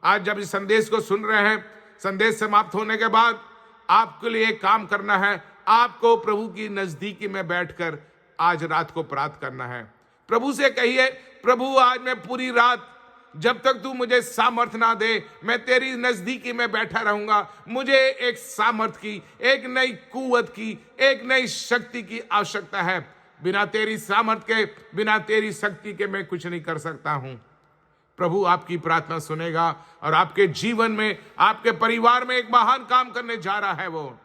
आज जब इस संदेश को सुन रहे हैं, संदेश समाप्त होने के बाद आपके लिए एक काम करना है। आपको प्रभु की नजदीकी में बैठकर आज रात को प्रार्थना करना है। प्रभु से कहिए, प्रभु आज मैं पूरी रात, जब तक तू मुझे सामर्थ ना दे, मैं तेरी नजदीकी में बैठा रहूंगा। मुझे एक सामर्थ की, एक नई कुवत की, एक नई शक्ति की आवश्यकता है। बिना तेरी सामर्थ के, बिना तेरी शक्ति के मैं कुछ नहीं कर सकता हूं। प्रभु आपकी प्रार्थना सुनेगा और आपके जीवन में, आपके परिवार में एक महान काम करने जा रहा है वो।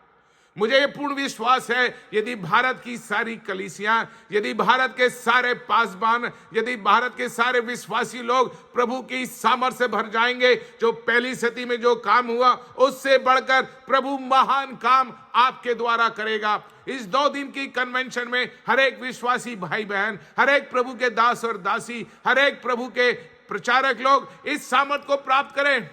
मुझे ये पूर्ण विश्वास है, यदि भारत की सारी कलीसियां, यदि भारत के सारे पासबान, यदि भारत के सारे विश्वासी लोग प्रभु की सामर्थ से भर जाएंगे, जो पहली सदी में जो काम हुआ उससे बढ़कर प्रभु महान काम आपके द्वारा करेगा। इस 2 दिन की कन्वेंशन में हर एक विश्वासी भाई बहन, हर एक प्रभु के दास और दासी, हर एक प्रभु के प्रचारक लोग इस सामर्थ को प्राप्त करें।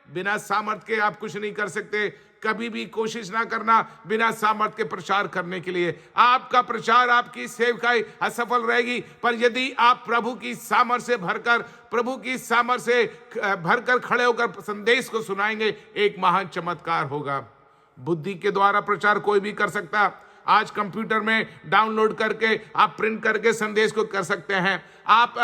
बिना सामर्थ के आप कुछ नहीं कर सकते। कभी भी कोशिश ना करना बिना सामर्थ के प्रचार करने के लिए। आपका प्रचार, आपकी सेवकाई असफल रहेगी। पर यदि आप प्रभु की सामर्थ से भरकर, प्रभु की सामर्थ से भरकर खड़े होकर संदेश को सुनाएंगे, एक महान चमत्कार होगा। बुद्धि के द्वारा प्रचार कोई भी कर सकता। आज कंप्यूटर में डाउनलोड करके आप प्रिंट करके संदेश को कर सकते हैं। आप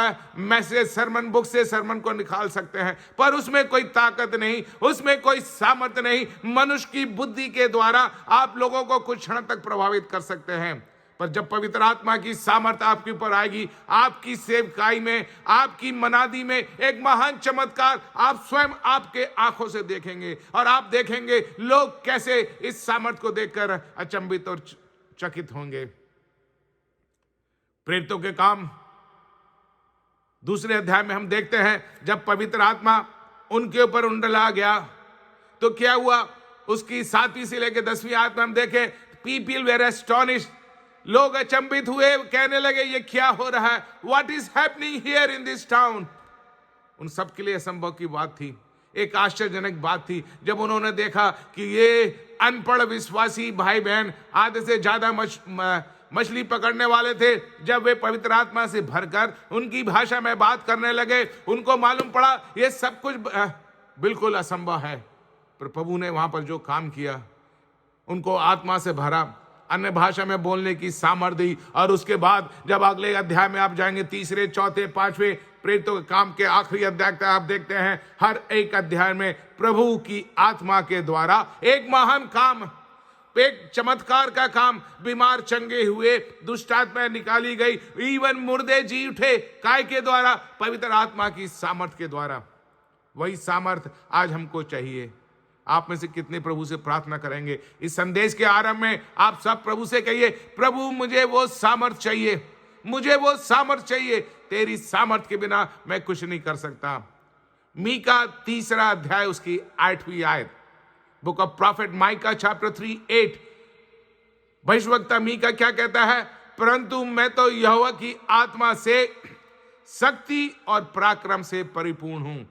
मैसेज सरमन बुक से सरमन को निकाल सकते हैं, पर उसमें कोई ताकत नहीं, उसमें कोई सामर्थ्य नहीं। मनुष्य की बुद्धि के द्वारा आप लोगों को कुछ क्षण तक प्रभावित कर सकते हैं, पर जब पवित्र आत्मा की सामर्थ्य आपके ऊपर आएगी, आपकी सेवकाई में, आपकी मनादी में एक महान चमत्कार आप स्वयं आपके आंखों से देखेंगे। और आप देखेंगे लोग कैसे इस सामर्थ्य को देखकर अचंभित और चकित होंगे। प्रेरितों के काम 2 अध्याय में हम देखते हैं, जब पवित्र आत्मा उनके ऊपर उंडला गया तो क्या हुआ। उसकी 7वीं से लेकर 10वीं आयत में हम देखें, पीपल वेर एस्टोनिश्ड, लोग अचंभित हुए, कहने लगे ये क्या हो रहा है, what is happening here in this town. उन सब के लिए असंभव की बात थी, एक आश्चर्यजनक बात थी, जब उन्होंने देखा कि ये अनपढ़ विश्वासी भाई बहन, आधे से ज्यादा मछली पकड़ने वाले थे, जब वे पवित्र आत्मा से भरकर उनकी भाषा में बात करने लगे, उनको मालूम पड़ा ये सब कुछ बिल्कुल असंभव है। पर प्रभु ने वहां पर जो काम किया, उनको आत्मा से भरा, अन्य भाषा में बोलने की सामर्थ्य दी। और उसके बाद जब अगले अध्याय में आप जाएंगे, 3, 4, 5वें प्रेरितों के काम के आखिरी अध्याय तक आप देखते हैं, हर एक अध्याय में प्रभु की आत्मा के द्वारा एक महान काम, एक चमत्कार का काम। बीमार चंगे हुए, दुष्ट आत्मा निकाली गई, इवन मुर्दे जी उठे। काय के द्वारा? पवित्र आत्मा की सामर्थ के द्वारा। वही सामर्थ आज हमको चाहिए। आप में से कितने प्रभु से प्रार्थना करेंगे? इस संदेश के आरंभ में आप सब प्रभु से कहिए, प्रभु मुझे वो सामर्थ चाहिए, मुझे वो सामर्थ चाहिए। तेरी सामर्थ के बिना मैं कुछ नहीं कर सकता। मीका 3 अध्याय उसकी 8वीं आयत, book of profit mica chapter 3:8। भविष्यवक्ता मीका क्या कहता है? परंतु मैं तो यहोवा की आत्मा से शक्ति और पराक्रम से परिपूर्ण हूं।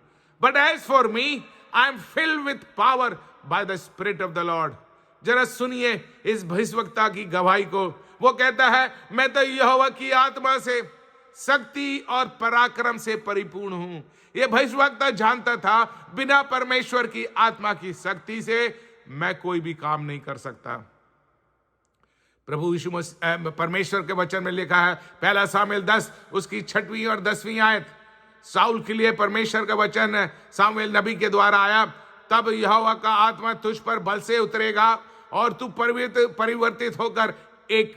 But as for me I am filled with power by the spirit of the Lord. जरा सुनिए इस भविष्यवक्ता की गवाही को। वो कहता है, मैं तो यहोवा की आत्मा से शक्ति और पराक्रम से परिपूर्ण हूं। यह भविष्यवक्ता जानता था, बिना परमेश्वर की आत्मा की शक्ति से मैं कोई भी काम नहीं कर सकता। प्रभु यीशु मसीह, परमेश्वर के वचन में लिखा है, 1 सामुएल 10 उसकी 6वीं और 10वीं आयत, साउल के लिए परमेश्वर का वचन सामुएल नबी के द्वारा आया, तब यहोवा का आत्मा तुझ पर बल से उतरेगा और तू परिवर्तित होकर एक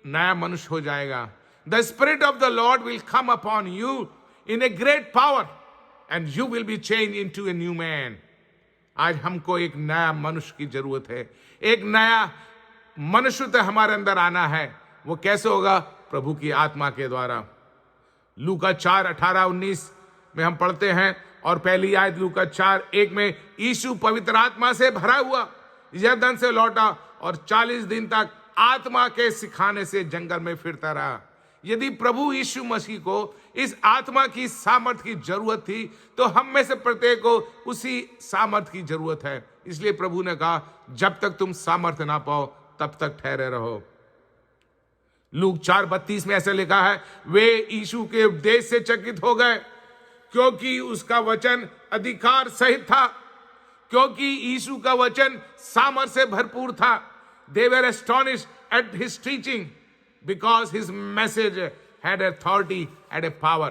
नया मनुष्य हो जाएगा। The Spirit of the Lord will come upon you in a great power and you will be changed into a new man. आज हमको एक नया मनुष्य की जरूरत है। एक नया मनुष्य हमारे अंदर आना है। वो कैसे होगा? प्रभु की आत्मा के द्वारा। लूका 4:18-19 में हम पढ़ते हैं, और पहली आयत लूका 4:1 में यीशु पवित्र आत्मा से भरा हुआ यरदन से लौटा और 40 दिन तक आत्मा के सिखाने से जंगल में फिरता रहा। यदि प्रभु यीशु मसीह को इस आत्मा की सामर्थ की जरूरत थी तो हम में से प्रत्येक को उसी सामर्थ की जरूरत है। इसलिए प्रभु ने कहा, जब तक तुम सामर्थ ना पाओ तब तक ठहरे रहो। लूक 4:32 में ऐसे लिखा है, वे यीशु के उपदेश से चकित हो गए क्योंकि उसका वचन अधिकार सहित था, क्योंकि यीशु का वचन सामर्थ से भरपूर था। They were astonished at his teaching because his message had authority and a power.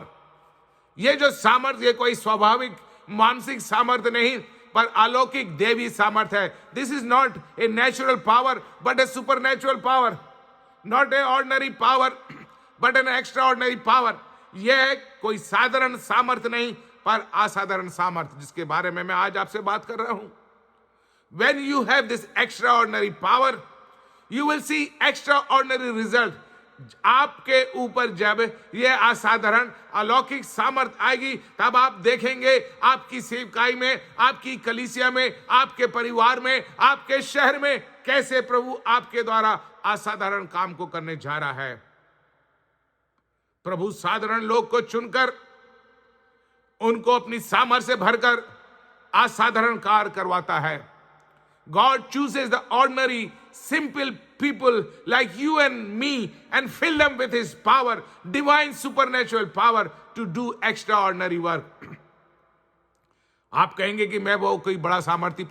ये जो सामर्थ, ये कोई स्वाभाविक मानसिक सामर्थ नहीं पर अलौकिक देवी सामर्थ है। This is not a natural power but a supernatural power, not a ordinary power but an extraordinary power. यह कोई साधारण सामर्थ नहीं पर असाधारण सामर्थ, जिसके बारे में मैं आज आपसे बात कर रहा हूं। When you have this extraordinary power, you will see extraordinary result. आपके ऊपर जब यह असाधारण अलौकिक सामर्थ आएगी तब आप देखेंगे आपकी सेवकाई में, आपकी कलीसिया में, आपके परिवार में, आपके शहर में कैसे प्रभु आपके द्वारा असाधारण काम को करने जा रहा है। प्रभु साधारण लोग को चुनकर उनको अपनी सामर्थ से भरकर असाधारण कार्य करवाता है। God chooses the ordinary, simple people like you and me and fill them with his power, divine supernatural power to do extraordinary work. आप कहेंगे कि मैं वो कोई बड़ा सामर्थी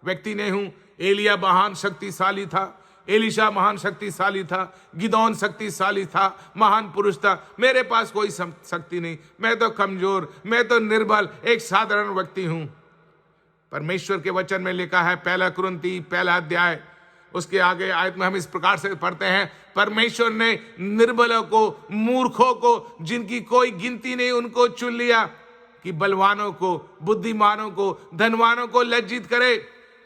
व्यक्ति नहीं हूं। एलिया महान शक्तिशाली था, एलिशा महान शक्तिशाली था, गिदौन शक्तिशाली था, महान पुरुष था। मेरे पास कोई शक्ति नहीं, मैं तो कमजोर, मैं तो निर्बल, एक साधारण व्यक्ति हूं। परमेश्वर के वचन में लिखा है, 1 कुरिन्थी 1 अध्याय उसके आगे आयत में हम इस प्रकार से पढ़ते हैं, परमेश्वर ने निर्बलों को, मूर्खों को, जिनकी कोई गिनती नहीं, उनको चुन लिया कि बलवानों को, बुद्धिमानों को, धनवानों को लज्जित करे।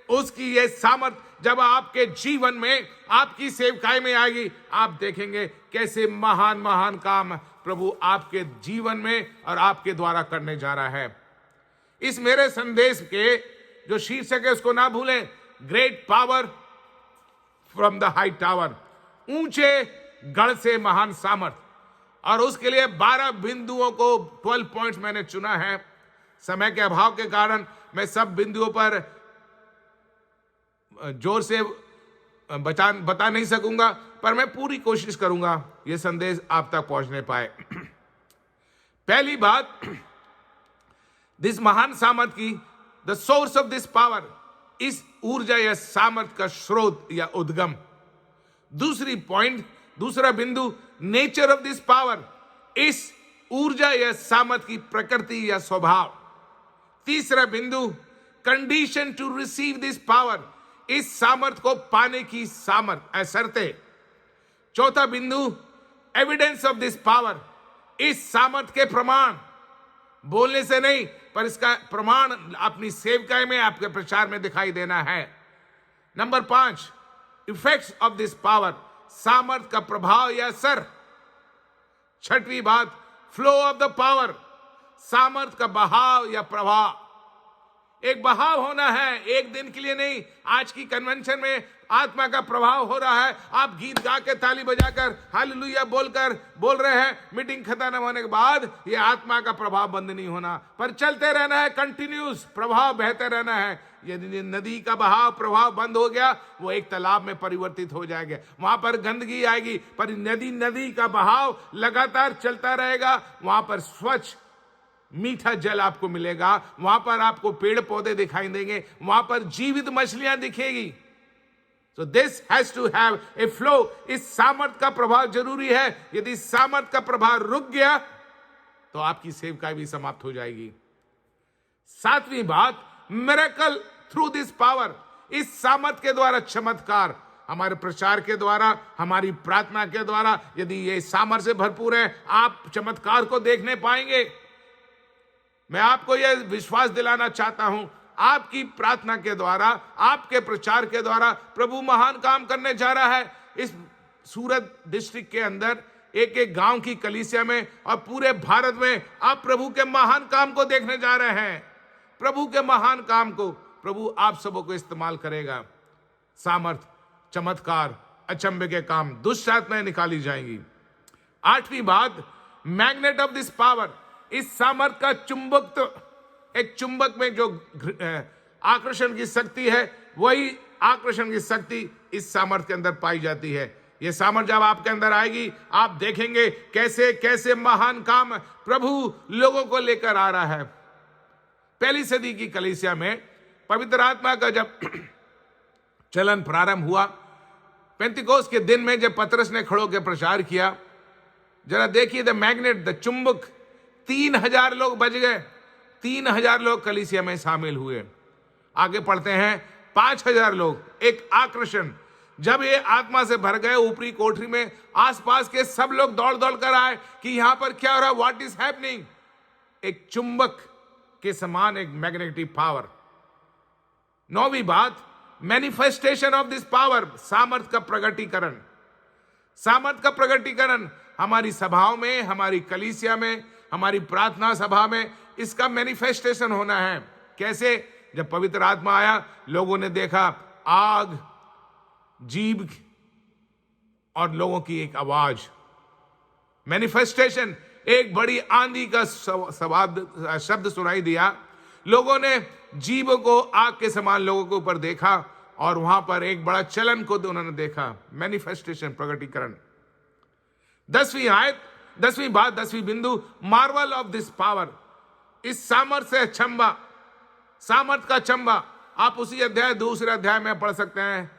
उसकी ये सामर्थ जब आपके जीवन में, आपकी सेवकाई में आएगी, आप देखेंगे कैसे महान महान काम प्रभु आपके जीवन में और आपके द्वारा करने जा रहा है। इस मेरे संदेश के जो शीर्षक है उसको ना भूलें, great power from the high tower, ऊंचे गढ़ से महान सामर्थ। और उसके लिए 12 बिंदुओं को, 12 पॉइंट्स मैंने चुना है। समय के अभाव के कारण मैं सब बिंदुओं पर जोर से बता नहीं सकूंगा, पर मैं पूरी कोशिश करूंगा ये संदेश आप तक पहुंचने पाए। पहली बात, दिस महान सामर्थ की, the source of this power, इस ऊर्जा या सामर्थ का स्रोत या उद्गम। दूसरी पॉइंट, दूसरा बिंदु, नेचर ऑफ दिस पावर, इस ऊर्जा या सामर्थ की प्रकृति या स्वभाव। तीसरा बिंदु, condition to receive this power, इस सामर्थ को पाने की शर्तें। चौथा बिंदु, एविडेंस ऑफ दिस पावर, इस सामर्थ के प्रमाण, बोलने से नहीं पर इसका प्रमाण अपनी सेवकाई में, आपके प्रचार में दिखाई देना है। Number 5, effects of this power, सामर्थ का प्रभाव या असर। छठवीं बात, फ्लो ऑफ द पावर, सामर्थ का बहाव या प्रवाह। एक बहाव होना है, एक दिन के लिए नहीं। आज की कन्वेंशन में आत्मा का प्रभाव हो रहा है, आप गीत गा के, ताली बजाकर, हालेलुया बोल रहे हैं, मीटिंग खत्म होने के बाद ये आत्मा का प्रभाव बंद नहीं होना, पर चलते रहना है, कंटिन्यूस प्रभाव बहते रहना है। यदि नदी का बहाव प्रभाव बंद हो गया, वो एक तालाब में परिवर्तित हो जाएगा, वहां पर गंदगी आएगी। पर नदी का बहाव लगातार चलता रहेगा, वहां पर स्वच्छ मीठा जल आपको मिलेगा, वहां पर आपको पेड़ पौधे दिखाई देंगे, वहां पर जीवित मछलियां दिखेगी। So this has to have a flow. इस सामर्थ का प्रभाव जरूरी है। यदि सामर्थ का प्रभाव रुक गया तो आपकी सेवकाई भी समाप्त हो जाएगी। सातवीं बात, मिरेकल थ्रू दिस पावर, इस सामर्थ के द्वारा चमत्कार, हमारे प्रचार के द्वारा, हमारी प्रार्थना के द्वारा, यदि ये सामर्थ से भरपूर है, आप चमत्कार को देखने पाएंगे। मैं आपको यह विश्वास दिलाना चाहता हूं, आपकी प्रार्थना के द्वारा, आपके प्रचार के द्वारा प्रभु महान काम करने जा रहा है। इस सूरत डिस्ट्रिक्ट के अंदर एक एक गांव की कलीसिया में और पूरे भारत में आप प्रभु के महान काम को देखने जा रहे हैं। प्रभु के महान काम को प्रभु आप सबों को इस्तेमाल करेगा। सामर्थ, चमत्कार, अचंभे के काम, दुष्ट आत्माएं निकाली जाएंगी। 8वीं बात, मैग्नेट ऑफ दिस पावर, इस सामर्थ का चुंबक, तो एक चुंबक में जो आकर्षण की शक्ति है, वही आकर्षण की शक्ति इस सामर्थ के अंदर पाई जाती है। यह सामर्थ जब आपके अंदर आएगी, आप देखेंगे कैसे कैसे महान काम प्रभु लोगों को लेकर आ रहा है। पहली सदी की कलीसिया में पवित्र आत्मा का जब चलन प्रारंभ हुआ, पेंतिकोस्त के दिन में जब पतरस ने खड़ो के प्रचार किया, जरा देखिए द मैग्नेट, द चुंबक, 3000 लोग बच गए, 3000 लोग कलीसिया में शामिल हुए। आगे पढ़ते हैं, 5000 लोग, एक आकर्षण। जब ये आत्मा से भर गए ऊपरी कोठरी में, आसपास के सब लोग दौड़ दौड़ कर आए कि यहां पर क्या हो रहा है, व्हाट इज हैपनिंग। एक चुंबक के समान एक मैग्नेटिक पावर। 9वीं बात, मैनिफेस्टेशन ऑफ दिस पावर, सामर्थ का प्रगटीकरण। सामर्थ का प्रगटीकरण हमारी सभाओं में, हमारी कलीसिया में, हमारी प्रार्थना सभा में इसका मैनिफेस्टेशन होना है। कैसे? जब पवित्र आत्मा आया, लोगों ने देखा आग, जीभ और लोगों की एक आवाज। मैनिफेस्टेशन, एक बड़ी आंधी का शब्द सुनाई दिया। लोगों ने जीभ को आग के समान लोगों के ऊपर देखा और वहां पर एक बड़ा चलन को उन्होंने देखा। मैनिफेस्टेशन, प्रगटीकरण। 10वीं आयत, 10वीं बात, 10वीं बिंदु, मार्वल ऑफ दिस पावर, इस सामर्थ से अचंबा, सामर्थ का अचंबा। आप उसी अध्याय, दूसरे अध्याय में पढ़ सकते हैं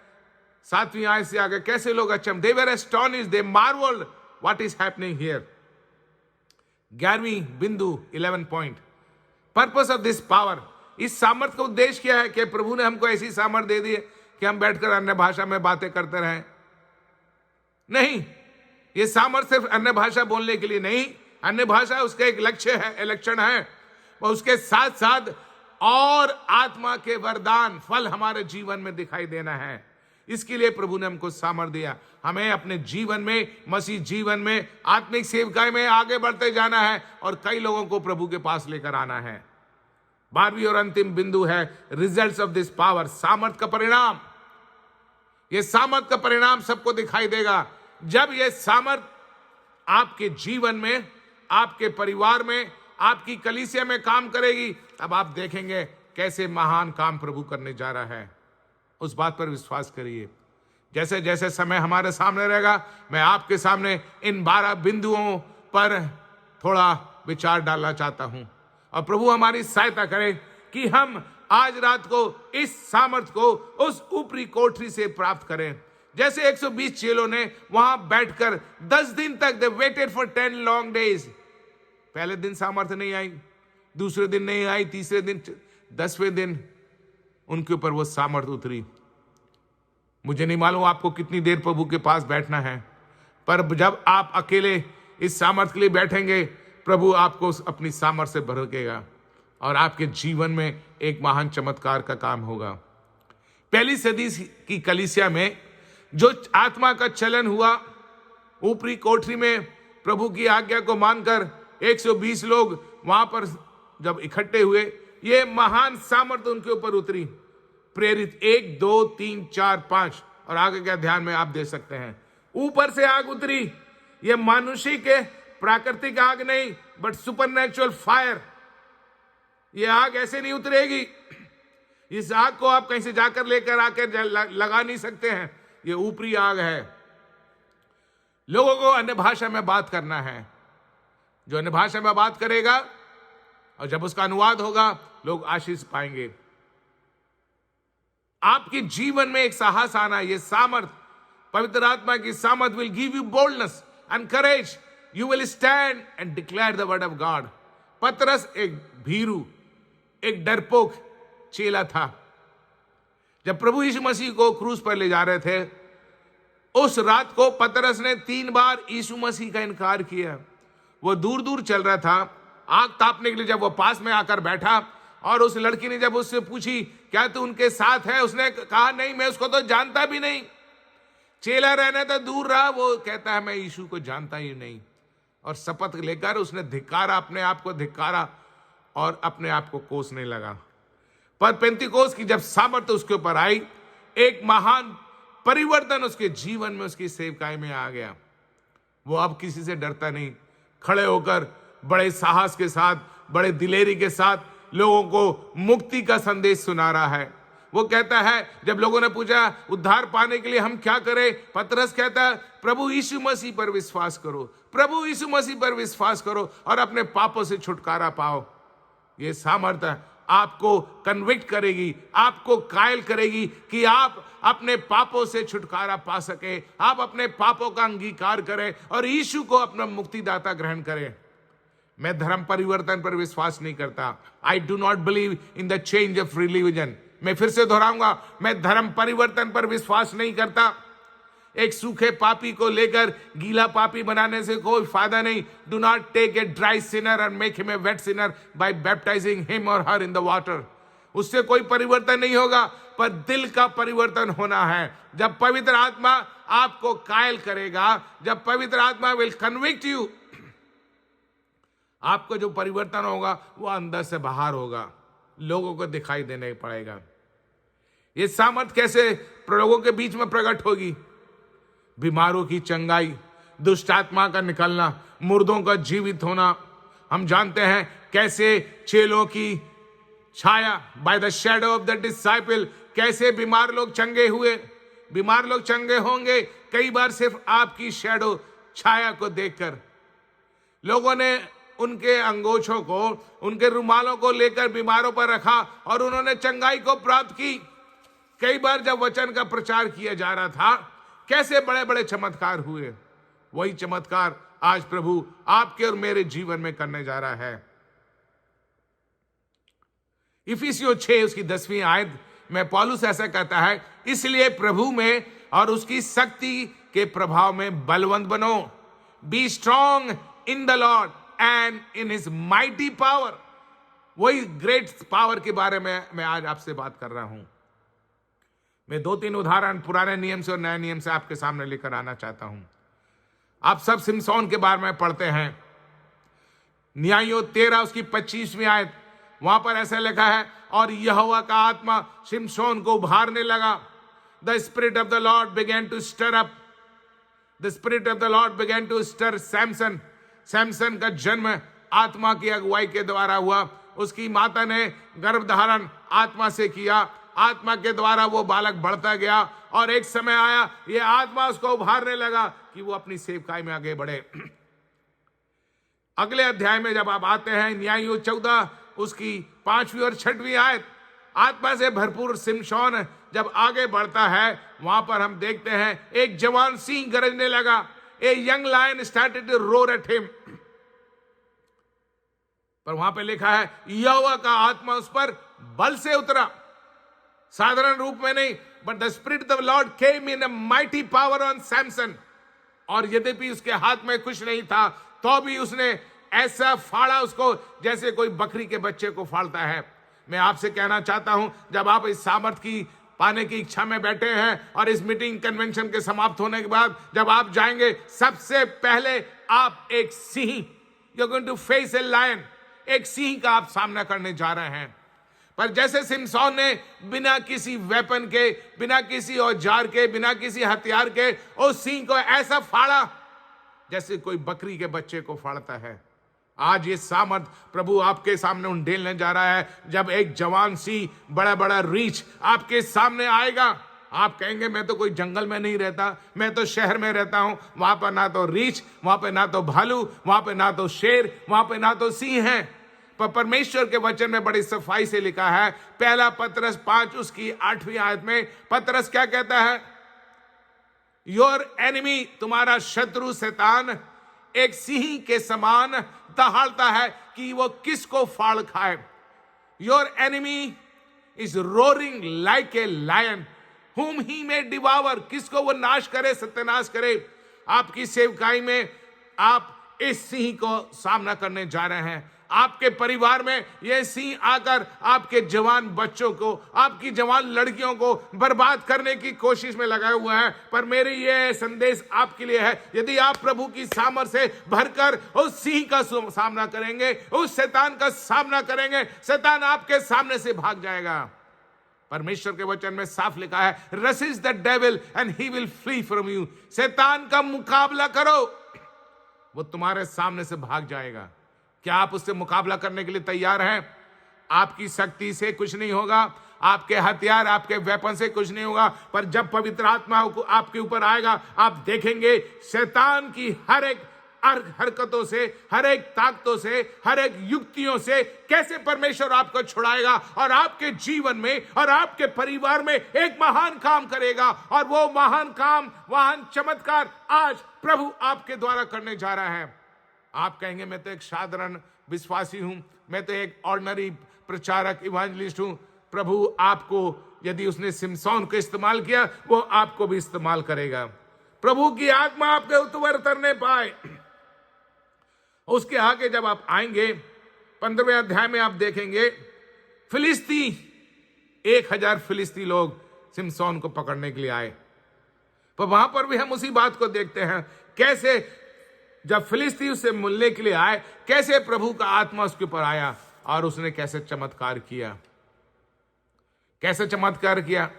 7वीं आयत से आगे, कैसे लोग अचंभ, they were astonished, they marvelled what is happening here. 11वीं बिंदु, 11 point, purpose of this power, इस सामर्थ का उद्देश्य क्या है? कि प्रभु ने हमको ऐसी सामर्थ दे दी है कि हम बैठकर अन्य भाषा में बातें करते रहें? नहीं, ये सामर्थ सिर्फ अन्य भाषा बोलने के लिए नहीं, अन्य भाषा उसका एक लक्ष्य है, लक्षण है, और उसके साथ साथ और आत्मा के वरदान, फल हमारे जीवन में दिखाई देना है। इसके लिए प्रभु ने हमको सामर्थ दिया। हमें अपने जीवन में, मसीह जीवन में, आत्मिक सेवकाई में आगे बढ़ते जाना है और कई लोगों को प्रभु के पास लेकर आना है। 12वीं और अंतिम बिंदु है रिजल्ट्स ऑफ दिस पावर, सामर्थ का परिणाम। यह सामर्थ का परिणाम सबको दिखाई देगा जब यह सामर्थ आपके जीवन में, आपके परिवार में, आपकी कलीसिया में काम करेगी। तब आप देखेंगे कैसे महान काम प्रभु करने जा रहा है। उस बात पर विश्वास करिए। जैसे जैसे समय हमारे सामने रहेगा, मैं आपके सामने इन 12 बिंदुओं पर थोड़ा विचार डालना चाहता हूं और प्रभु हमारी सहायता करे कि हम आज रात को इस सामर्थ को उस ऊपरी कोठरी से प्राप्त करें। जैसे 120 चेलों ने वहां बैठकर 10 दिन तक, they waited for 10 long days. पहले दिन सामर्थ नहीं आई, दूसरे दिन नहीं आई, तीसरे दिन, 10वें दिन उनके ऊपर वो सामर्थ उतरी। मुझे नहीं मालूम आपको कितनी देर प्रभु के पास बैठना है, पर जब आप अकेले इस सामर्थ के लिए बैठेंगे, प्रभु आपको अपनी सामर्थ से भरेगा और आपके जीवन में एक महान चमत्कार का काम होगा। पहली सदी की कलीसिया में जो आत्मा का चलन हुआ, ऊपरी कोठरी में प्रभु की आज्ञा को मानकर 120 लोग वहां पर जब इकट्ठे हुए, ये महान सामर्थ उनके ऊपर उतरी। प्रेरित 1, 2, 3, 4, 5 और आगे के ध्यान में आप देख सकते हैं। ऊपर से आग उतरी, ये मनुष्य के प्राकृतिक आग नहीं, बट सुपरनैचुरल फायर। ये आग ऐसे नहीं उतरेगी, इस आग को आप कहीं से जाकर लेकर आकर लगा नहीं सकते हैं। ये ऊपरी आग है। लोगों को अन्य भाषा में बात करना है। जो अन्य भाषा में बात करेगा और जब उसका अनुवाद होगा, लोग आशीष पाएंगे। आपके जीवन में एक साहस आना, ये सामर्थ, पवित्र आत्मा की सामर्थ will give you boldness and courage. You will stand and declare the word of God. पतरस एक भीरू, एक डरपोक चेला था। जब प्रभु यीशु मसीह को क्रूस पर ले जा रहे थे, उस रात को पतरस ने 3 बार यीशु मसीह का इनकार किया। वो दूर दूर चल रहा था आग तापने के लिए। जब वो पास में आकर बैठा और उस लड़की ने जब उससे पूछी, क्या तू उनके साथ है? उसने कहा, नहीं, मैं उसको तो जानता भी नहीं। चेला रहने तो दूर रहा, वो कहता है मैं यीशु को जानता ही नहीं, और शपथ लेकर उसने धिक्कारा, अपने आप को धिक्कारा और अपने आप को कोसने लगा। पर पेंतीकोस की जब सामर्थ उसके ऊपर आई, एक महान परिवर्तन उसके जीवन में, उसकी सेवकाई में आ गया। वो अब किसी से डरता नहीं, खड़े होकर बड़े साहस के साथ, बड़े दिलेरी के साथ लोगों को मुक्ति का संदेश सुना रहा है। वो कहता है, जब लोगों ने पूछा उद्धार पाने के लिए हम क्या करें, पतरस कहता है प्रभु यीशु मसीह पर विश्वास करो, प्रभु यीशु मसीह पर विश्वास करो और अपने पापों से छुटकारा पाओ। ये सामर्थ्य आपको कन्विक्ट करेगी, आपको कायल करेगी कि आप अपने पापों से छुटकारा पा सके, आप अपने पापों का अंगीकार करें और यीशु को अपना मुक्तिदाता ग्रहण करें। मैं धर्म परिवर्तन पर विश्वास नहीं करता। I do not believe in the change of religion. मैं फिर से दोहराऊंगा, मैं धर्म परिवर्तन पर विश्वास नहीं करता। एक सूखे पापी को लेकर गीला पापी बनाने से कोई फायदा नहीं। Do not take a dry sinner and make him a wet sinner by baptising him और हर इन द वाटर। उससे कोई परिवर्तन नहीं होगा, पर दिल का परिवर्तन होना है। जब पवित्र आत्मा आपको कायल करेगा, जब पवित्र आत्मा विल कन्विक्ट यू, आपको जो परिवर्तन होगा वो अंदर से बाहर होगा, लोगों को दिखाई देने पड़ेगा। ये सामर्थ कैसे लोगों के बीच में प्रकट होगी? बीमारों की चंगाई, दुष्ट आत्मा का निकलना, मुर्दों का जीवित होना। हम जानते हैं कैसे चेलों की छाया, by the shadow of the disciple, कैसे बीमार लोग चंगे हुए। बीमार लोग चंगे होंगे कई बार सिर्फ आपकी शैडो, छाया को देखकर। लोगों ने उनके अंगोछों को, उनके रुमालों को लेकर बीमारों पर रखा और उन्होंने चंगाई को प्राप्त की। कई बार जब वचन का प्रचार किया जा रहा था, कैसे बड़े बड़े चमत्कार हुए। वही चमत्कार आज प्रभु आपके और मेरे जीवन में करने जा रहा है। इफिसियों 6 उसकी 10वीं आयत में पौलुस ऐसा कहता है, इसलिए प्रभु में और उसकी शक्ति के प्रभाव में बलवंत बनो। Be strong in the Lord and in his mighty power. वही ग्रेट पावर के बारे में मैं आज आपसे बात कर रहा हूं। मैं 2-3 उदाहरण पुराने नियम से और नए नियम से आपके सामने लेकर आना चाहता हूं। आप सब सिमसोन के बारे में पढ़ते हैं, न्यायों 13 उसकी 25वीं आयत, वहां पर ऐसा लिखा है, और यहोवा का आत्मा सिमसोन को उभारने लगा। The spirit of the Lord began to stir up, the spirit of the Lord began to stir Samson. Samson का जन्म आत्मा की अगुवाई के द्वारा हुआ। उसकी माता ने गर्भ धारण आत्मा से किया, आत्मा के द्वारा वो बालक बढ़ता गया और एक समय आया, ये आत्मा उसको उभारने लगा कि वो अपनी सेवकाई में आगे बढ़े। अगले अध्याय में जब आप आते हैं, न्यायों 14 उसकी 5वीं और 6वीं आयत, आत्मा से भरपूर सिमशोन जब आगे बढ़ता है, वहां पर हम देखते हैं एक जवान सिंह गरजने लगा। A young lion started to roar at him. पर वहां पे लिखा है, यहोवा का आत्मा उस पर बल से उतरा, साधारण रूप में नहीं, but the spirit of Lord came in a mighty power on Samson. और यद्यपि उसके हाथ में कुछ नहीं था, तो भी उसने ऐसा फाड़ा उसको जैसे कोई बकरी के बच्चे को फाड़ता है। मैं आपसे कहना चाहता हूं, जब आप इस सामर्थ की पाने की इच्छा में बैठे हैं और इस मीटिंग कन्वेंशन के समाप्त होने के बाद जब आप जाएंगे, सबसे पहले आप एक सिंह, you are going to face a lion, एक सिंह का आप सामना करने जा रहे हैं। पर जैसे सिमसोन ने बिना किसी वेपन के, बिना किसी औजार के, बिना किसी हथियार के उस सिंह को ऐसा फाड़ा जैसे कोई बकरी के बच्चे को फाड़ता है। आज ये सामर्थ प्रभु आपके सामने उंडेलने जा रहा है। जब एक जवान सी बड़ा बड़ा रीछ आपके सामने आएगा, आप कहेंगे मैं तो कोई जंगल में नहीं रहता, मैं तो शहर में रहता हूं, वहां पर ना तो रीछ, वहां पर ना तो भालू, वहां पर ना तो शेर, वहां पर ना तो सिंह है। पर परमेश्वर के वचन में बड़ी सफाई से लिखा है, पहला पतरस 5 उसकी 8वीं आयत में पतरस क्या कहता है, योर एनिमी, तुम्हारा शत्रु शैतान एक सिंह के समान दहाड़ता है कि वो किसको फाड़ खाए। Your enemy is roaring like a lion whom he may devour, किसको वो नाश करे, सत्यानाश करे। आपकी सेवकाई में आप इस सिंह को सामना करने जा रहे हैं। आपके परिवार में ये सिंह आकर आपके जवान बच्चों को, आपकी जवान लड़कियों को बर्बाद करने की कोशिश में लगाए हुए हैं। पर मेरी ये संदेश आपके लिए है, यदि आप प्रभु की सामर्थ से भरकर उस सिंह का सामना करेंगे, उस शैतान का सामना करेंगे, शैतान आपके सामने से भाग जाएगा। परमेश्वर के वचन में साफ लिखा है, resist the devil and he will flee from you. शैतान का मुकाबला करो, वो तुम्हारे सामने से भाग जाएगा। क्या आप उससे मुकाबला करने के लिए तैयार हैं? आपकी शक्ति से कुछ नहीं होगा, आपके हथियार, आपके वेपन से कुछ नहीं होगा, पर जब पवित्र आत्मा आपके ऊपर आएगा, आप देखेंगे शैतान की हर एक हरकतों से, हर एक ताकतों से, हर एक युक्तियों से कैसे परमेश्वर आपको छुड़ाएगा और आपके जीवन में और आपके परिवार में एक महान काम करेगा। और वो महान काम, महान चमत्कार आज प्रभु आपके द्वारा करने जा रहा है। आप कहेंगे मैं तो एक साधारण विश्वासी हूं, मैं तो एक ऑर्डिनरी प्रचारक, इवांजलिस्ट हूं। प्रभु आपको, यदि उसने सिमसोन को इस्तेमाल किया, वो आपको भी इस्तेमाल करेगा। प्रभु की आत्मा आपके ऊपर उतरने पाए। उसके आगे जब आप आएंगे 15वें अध्याय में आप देखेंगे फिलिस्ती 1000 फिलिस्ती लोग सिमसोन को पकड़ने के लिए आए। पर वहां पर भी हम उसी बात को देखते हैं, कैसे जब फिलिस्ती उससे मिलने के लिए आए, कैसे प्रभु का आत्मा उसके ऊपर आया और उसने कैसे चमत्कार किया। कैसे चमत्कार किया?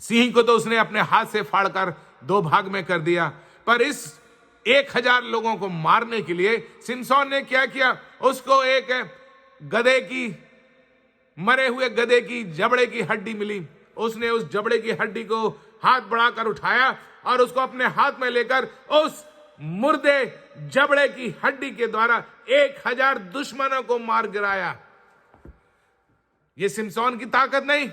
सिंह को तो उसने अपने हाथ से फाड़कर 2 भाग में कर दिया, पर इस 1000 लोगों को मारने के लिए सिमसोन ने क्या किया? उसको एक गधे की, मरे हुए गधे की जबड़े की हड्डी मिली। उसने उस जबड़े की हड्डी को हाथ बढ़ाकर उठाया और उसको अपने हाथ में लेकर उस मुर्दे जबड़े की हड्डी के द्वारा 1000 दुश्मनों को मार गिराया। ये सिमसोन की ताकत नहीं,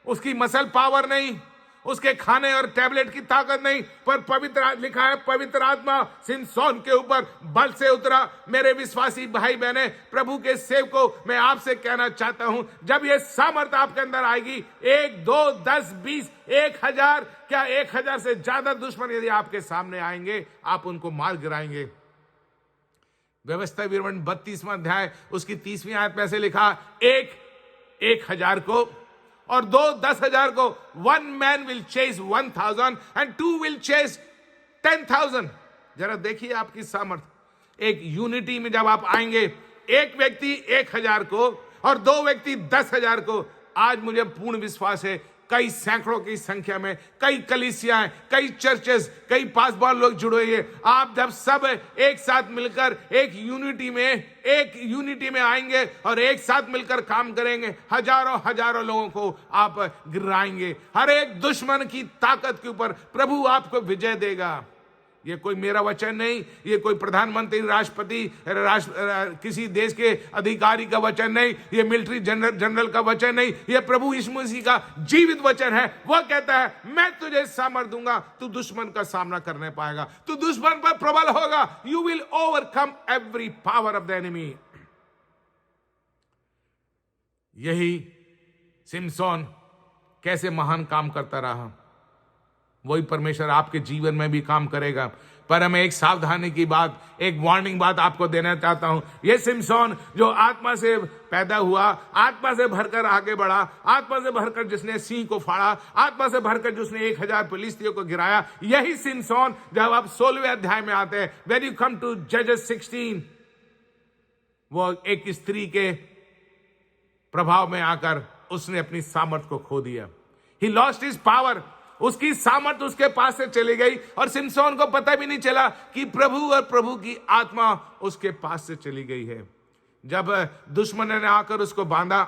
उसकी मसल पावर नहीं, उसके खाने और टैबलेट की ताकत नहीं, पर पवित्र लिखा है पवित्र आत्मा सिमसोन के ऊपर बल से उतरा। मेरे विश्वासी भाई बहने, प्रभु के सेवकों, मैं आपसे कहना चाहता हूं, जब ये सामर्थ आपके अंदर आएगी, 1, 2, 10, 20, 1000, क्या 1000 से ज्यादा दुश्मन यदि आपके सामने आएंगे, आप उनको मार गिराएंगे। व्यवस्था विवरण 32वां अध्याय उसकी 30वीं आयत में ऐसे लिखा, 1,000 को और 2 10,000 को। 1 man will chase 1,000 and 2 will chase 10,000। जरा देखिए आपकी सामर्थ। एक यूनिटी में जब आप आएंगे, एक व्यक्ति 1000 को और 2 व्यक्ति 10,000 को। आज मुझे पूर्ण विश्वास है कई सैकड़ों की संख्या में कई कलीसियाएं, कई चर्चेस, कई पासवान लोग जुड़े हुए। आप जब सब एक साथ मिलकर एक यूनिटी में आएंगे और एक साथ मिलकर काम करेंगे, हजारों लोगों को आप गिराएंगे। हर एक दुश्मन की ताकत के ऊपर प्रभु आपको विजय देगा। ये कोई मेरा वचन नहीं, ये कोई प्रधानमंत्री, राष्ट्रपति, किसी देश के अधिकारी का वचन नहीं, ये मिलिट्री जनरल का वचन नहीं, ये प्रभु यीशु मसीह का जीवित वचन है। वह कहता है, मैं तुझे सामर्थ दूंगा, तू दुश्मन का सामना करने पाएगा, तू दुश्मन पर प्रबल होगा। You will overcome every power of the enemy. यही सिमसोन कैसे महान काम करता रहा, वही परमेश्वर आपके जीवन में भी काम करेगा। पर हमें एक सावधानी की बात, एक वार्निंग बात आपको देना चाहता हूं। यह सिमसोन जो आत्मा से पैदा हुआ, आत्मा से भरकर आगे बढ़ा, आत्मा से भरकर जिसने सिंह को फाड़ा, आत्मा से भरकर जिसने 1000 फिलिस्तियों को गिराया, यही सिमसोन जब आप 16वें अध्याय में आते हैं, व्हेन यू कम टू जजेस 16, वो एक स्त्री के प्रभाव में आकर उसने अपनी सामर्थ को खो दिया। He lost his power. उसकी सामर्थ उसके पास से चली गई और सिमसोन को पता भी नहीं चला कि प्रभु और प्रभु की आत्मा उसके पास से चली गई है। जब दुश्मन ने आकर उसको बांधा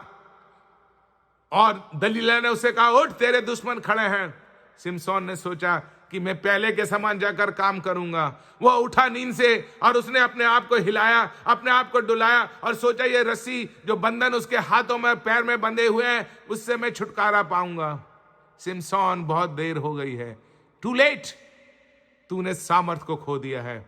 और दलीला ने उसे कहा, उठ तेरे दुश्मन खड़े हैं, सिमसोन ने सोचा कि मैं पहले के समान जाकर काम करूंगा। वो उठा नींद से और उसने अपने आप को हिलाया, अपने आप को डुलाया और सोचा ये रस्सी जो बंधन उसके हाथों में पैर में बंधे हुए हैं, उससे मैं छुटकारा पाऊंगा। सिमसोन, बहुत देर हो गई है, टू लेट, तूने सामर्थ को खो दिया है।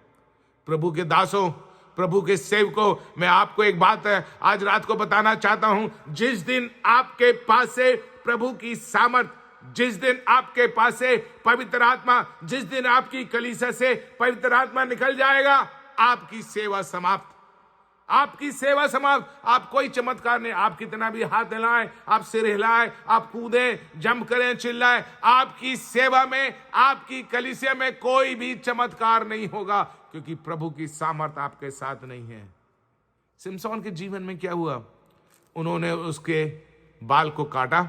प्रभु के दासों, प्रभु के सेवकों, मैं आपको एक बात आज रात को बताना चाहता हूं। जिस दिन आपके पास से प्रभु की सामर्थ, जिस दिन आपके पास से पवित्र आत्मा, जिस दिन आपकी कलीसिया से पवित्र आत्मा निकल जाएगा, आपकी सेवा समाप्त। आपकी सेवा समाप्त, आप कोई चमत्कार नहीं। आप कितना भी हाथ हिलाएं, आप सिर हिलाएं, आप कूदें, जंप करें, चिल्लाएं, आपकी सेवा में, आपकी कलीसिया में कोई भी चमत्कार नहीं होगा, क्योंकि प्रभु की सामर्थ आपके साथ नहीं है। सिमसोन के जीवन में क्या हुआ? उन्होंने उसके बाल को काटा,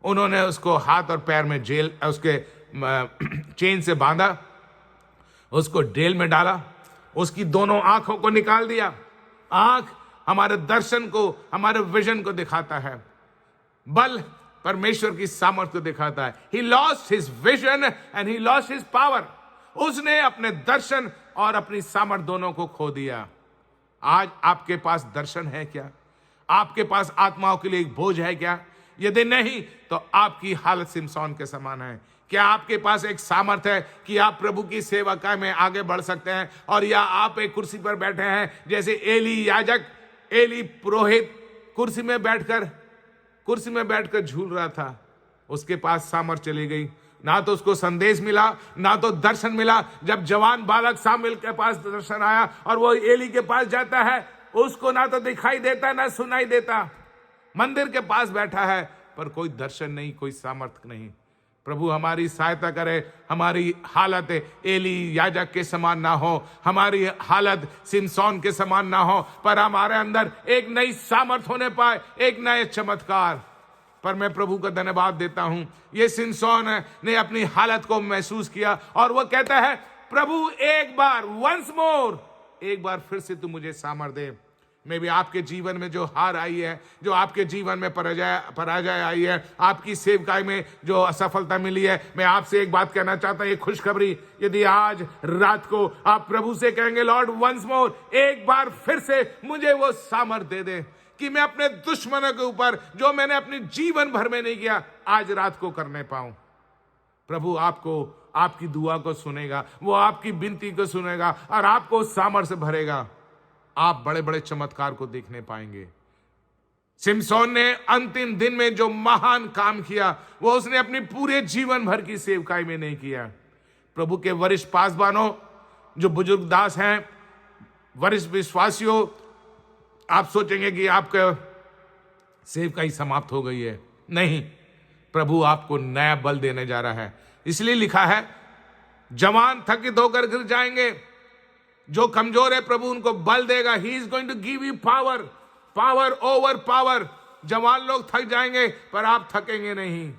उन्होंने उसको हाथ और पैर में जेल, उसके चेन से बांधा, उसको जेल में डाला, उसकी दोनों आंखों को निकाल दिया। आंख हमारे दर्शन को, हमारे विजन को दिखाता है, बल परमेश्वर की सामर्थ को दिखाता है। He lost his vision and he lost his power. उसने अपने दर्शन और अपनी सामर्थ दोनों को खो दिया। आज आपके पास दर्शन है क्या? आपके पास आत्माओं के लिए एक बोझ है क्या? यदि नहीं तो आपकी हालत सिमसोन के समान है। क्या आपके पास एक सामर्थ है कि आप प्रभु की सेवा का में आगे बढ़ सकते हैं? और या आप एक कुर्सी पर बैठे हैं जैसे एली याजक, एली पुरोहित कुर्सी में बैठकर झूल रहा था। उसके पास सामर्थ चली गई, ना तो उसको संदेश मिला, ना तो दर्शन मिला। जब जवान बालक सामुएल के पास दर्शन आया और वो एली के पास जाता है, उसको ना तो दिखाई देता ना सुनाई देता। मंदिर के पास बैठा है पर कोई दर्शन नहीं, कोई सामर्थ नहीं। प्रभु हमारी सहायता करे, हमारी हालत एली याजक के समान ना हो, हमारी हालत सिमसोन के समान ना हो, पर हमारे अंदर एक नई सामर्थ होने पाए, एक नए चमत्कार। पर मैं प्रभु का धन्यवाद देता हूं, ये सिमसोन ने अपनी हालत को महसूस किया और वो कहता है, प्रभु एक बार, वंस मोर, एक बार फिर से तू मुझे सामर्थ दे। मैं भी आपके जीवन में जो हार आई है, जो आपके जीवन में पराजय आई है, आपकी सेवकाई में जो असफलता मिली है, मैं आपसे एक बात कहना चाहता हूं, ये खुशखबरी। यदि आज रात को आप प्रभु से कहेंगे, लॉर्ड वंस मोर, एक बार फिर से मुझे वो सामर्थ दे दे कि मैं अपने दुश्मनों के ऊपर जो मैंने अपने जीवन भर में नहीं किया, आज रात को करने पाऊं। प्रभु आपको, आपकी दुआ को सुनेगा, वो आपकी विनती को सुनेगा और आपको सामर्थ से भरेगा। आप बड़े बड़े चमत्कार को देखने पाएंगे। सिमसोन ने अंतिम दिन में जो महान काम किया, वो उसने अपनी पूरे जीवन भर की सेवकाई में नहीं किया। प्रभु के वरिष्ठ पासवानों, जो बुजुर्ग दास हैं, वरिष्ठ विश्वासियों, आप सोचेंगे कि आपका सेवकाई समाप्त हो गई है। नहीं, प्रभु आपको नया बल देने जा रहा है। इसलिए लिखा है, जवान थकित होकर गिर जाएंगे, जो कमजोर है प्रभु उनको बल देगा। He is going to give you power, power over power. जवान लोग थक जाएंगे पर आप थकेंगे नहीं।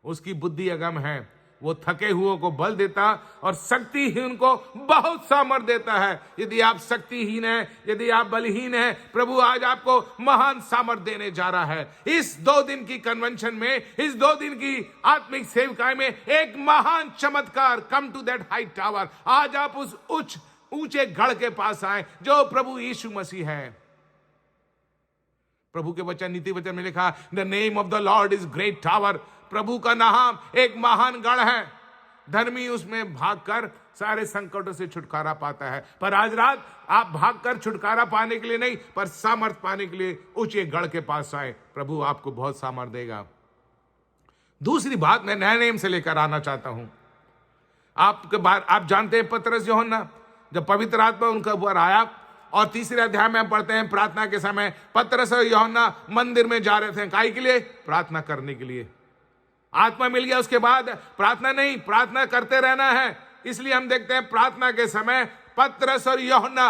उसकी बुद्धि अगम है, वो थके हुओं को बल देता और शक्तिहीन को बहुत सामर्थ देता है। यदि आप शक्तिहीन हैं, यदि आप बलहीन हैं, प्रभु आज आपको महान सामर्थ देने जा रहा है। इस 2 दिन की कन्वेंशन में, इस 2 दिन की आत्मिक सेवकाई में एक महान चमत्कार, come to that high tower. आज आप उस ऊंचे गढ़ के पास आए जो प्रभु यीशु मसीह है। प्रभु के वचन, नीति वचन में लिखा, the name of the lord is great tower. प्रभु का नाम एक महान गढ़ है। धर्मी उसमें भागकर सारे संकटों से छुटकारा पाता है। पर आज रात आप भागकर छुटकारा पाने के लिए नहीं, पर सामर्थ पाने के लिए ऊंचे गढ़ के पास आए। प्रभु आपको बहुत सामर्थ देगा। दूसरी बात मैं नए नेम से लेकर आना चाहता हूं। आप जानते हैं पतरस यूहन्ना, जब पवित्र आत्मा उनके ऊपर आया और 3 अध्याय में हम पढ़ते हैं, प्रार्थना के समय पतरस और यूहन्ना मंदिर में जा रहे थे। काहे के लिए? प्रार्थना करने के लिए। आत्मा मिल गया, उसके बाद प्रार्थना नहीं, प्रार्थना करते रहना है। इसलिए हम देखते हैं प्रार्थना के समय पतरस और यूहन्ना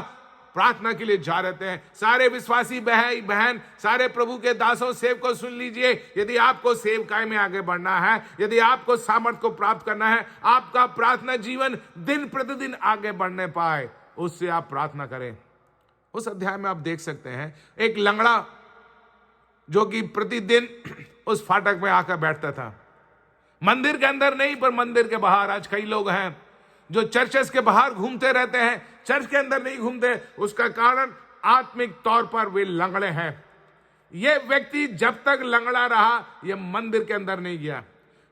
प्रार्थना के लिए जा रहे हैं। सारे विश्वासी भाई बहन, सारे प्रभु के दासों, सेवकों, सुन लीजिए, यदि आपको सेवकाई में आगे बढ़ना है, यदि आपको सामर्थ को प्राप्त करना है, आपका प्रार्थना जीवन दिन प्रतिदिन आगे बढ़ने पाए, उससे आप प्रार्थना करें। उस अध्याय में आप देख सकते हैं एक लंगड़ा जो कि प्रतिदिन उस फाटक में आकर बैठता था। मंदिर के अंदर नहीं, पर मंदिर के बाहर। आज कई लोग हैं जो चर्चेस के बाहर घूमते रहते हैं, चर्च के अंदर नहीं घूमते। उसका कारण आत्मिक तौर पर वे लंगड़े हैं। यह व्यक्ति जब तक लंगड़ा रहा, यह मंदिर के अंदर नहीं गया।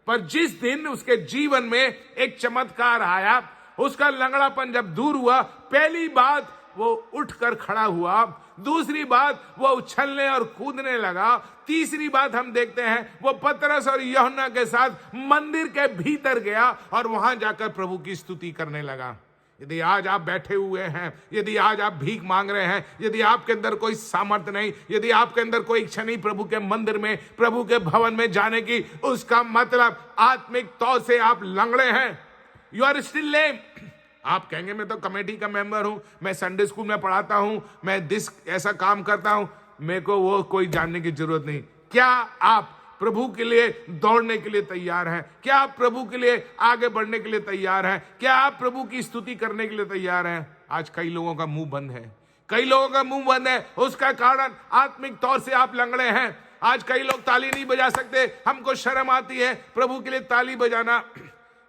पर जिस दिन उसके जीवन में एक चमत्कार आया, उसका लंगड़ापन जब दूर हुआ, पहली बात वो उठकर खड़ा हुआ, दूसरी बात वो उछलने और कूदने लगा, तीसरी बात हम देखते हैं वो पतरस और यूहन्ना के साथ मंदिर के भीतर गया और वहां जाकर प्रभु की स्तुति करने लगा। यदि आज आप बैठे हुए हैं, यदि आज आप भीख मांग रहे हैं, यदि आपके अंदर कोई सामर्थ्य नहीं, यदि आपके अंदर कोई इच्छा नहीं प्रभु के मंदिर में, प्रभु के भवन में जाने की, उसका मतलब आत्मिक तौर से आप लंगड़े हैं। यू आर स्टिल लेम। आप कहेंगे मैं तो कमेटी का मेंबर हूं, मैं संडे स्कूल में पढ़ाता हूं, मैं ऐसा काम करता हूं, मेरे को वो कोई जानने की जरूरत नहीं। क्या आप प्रभु के लिए दौड़ने के लिए तैयार हैं? क्या आप प्रभु के लिए आगे बढ़ने के लिए तैयार हैं? क्या आप प्रभु की स्तुति करने के लिए तैयार हैं? आज कई लोगों का मुंह बंद है, कई लोगों का मुंह बंद है। उसका कारण आत्मिक तौर से आप लंगड़े हैं। आज कई लोग ताली नहीं बजा सकते, हमको शर्म आती है प्रभु के लिए ताली बजाना।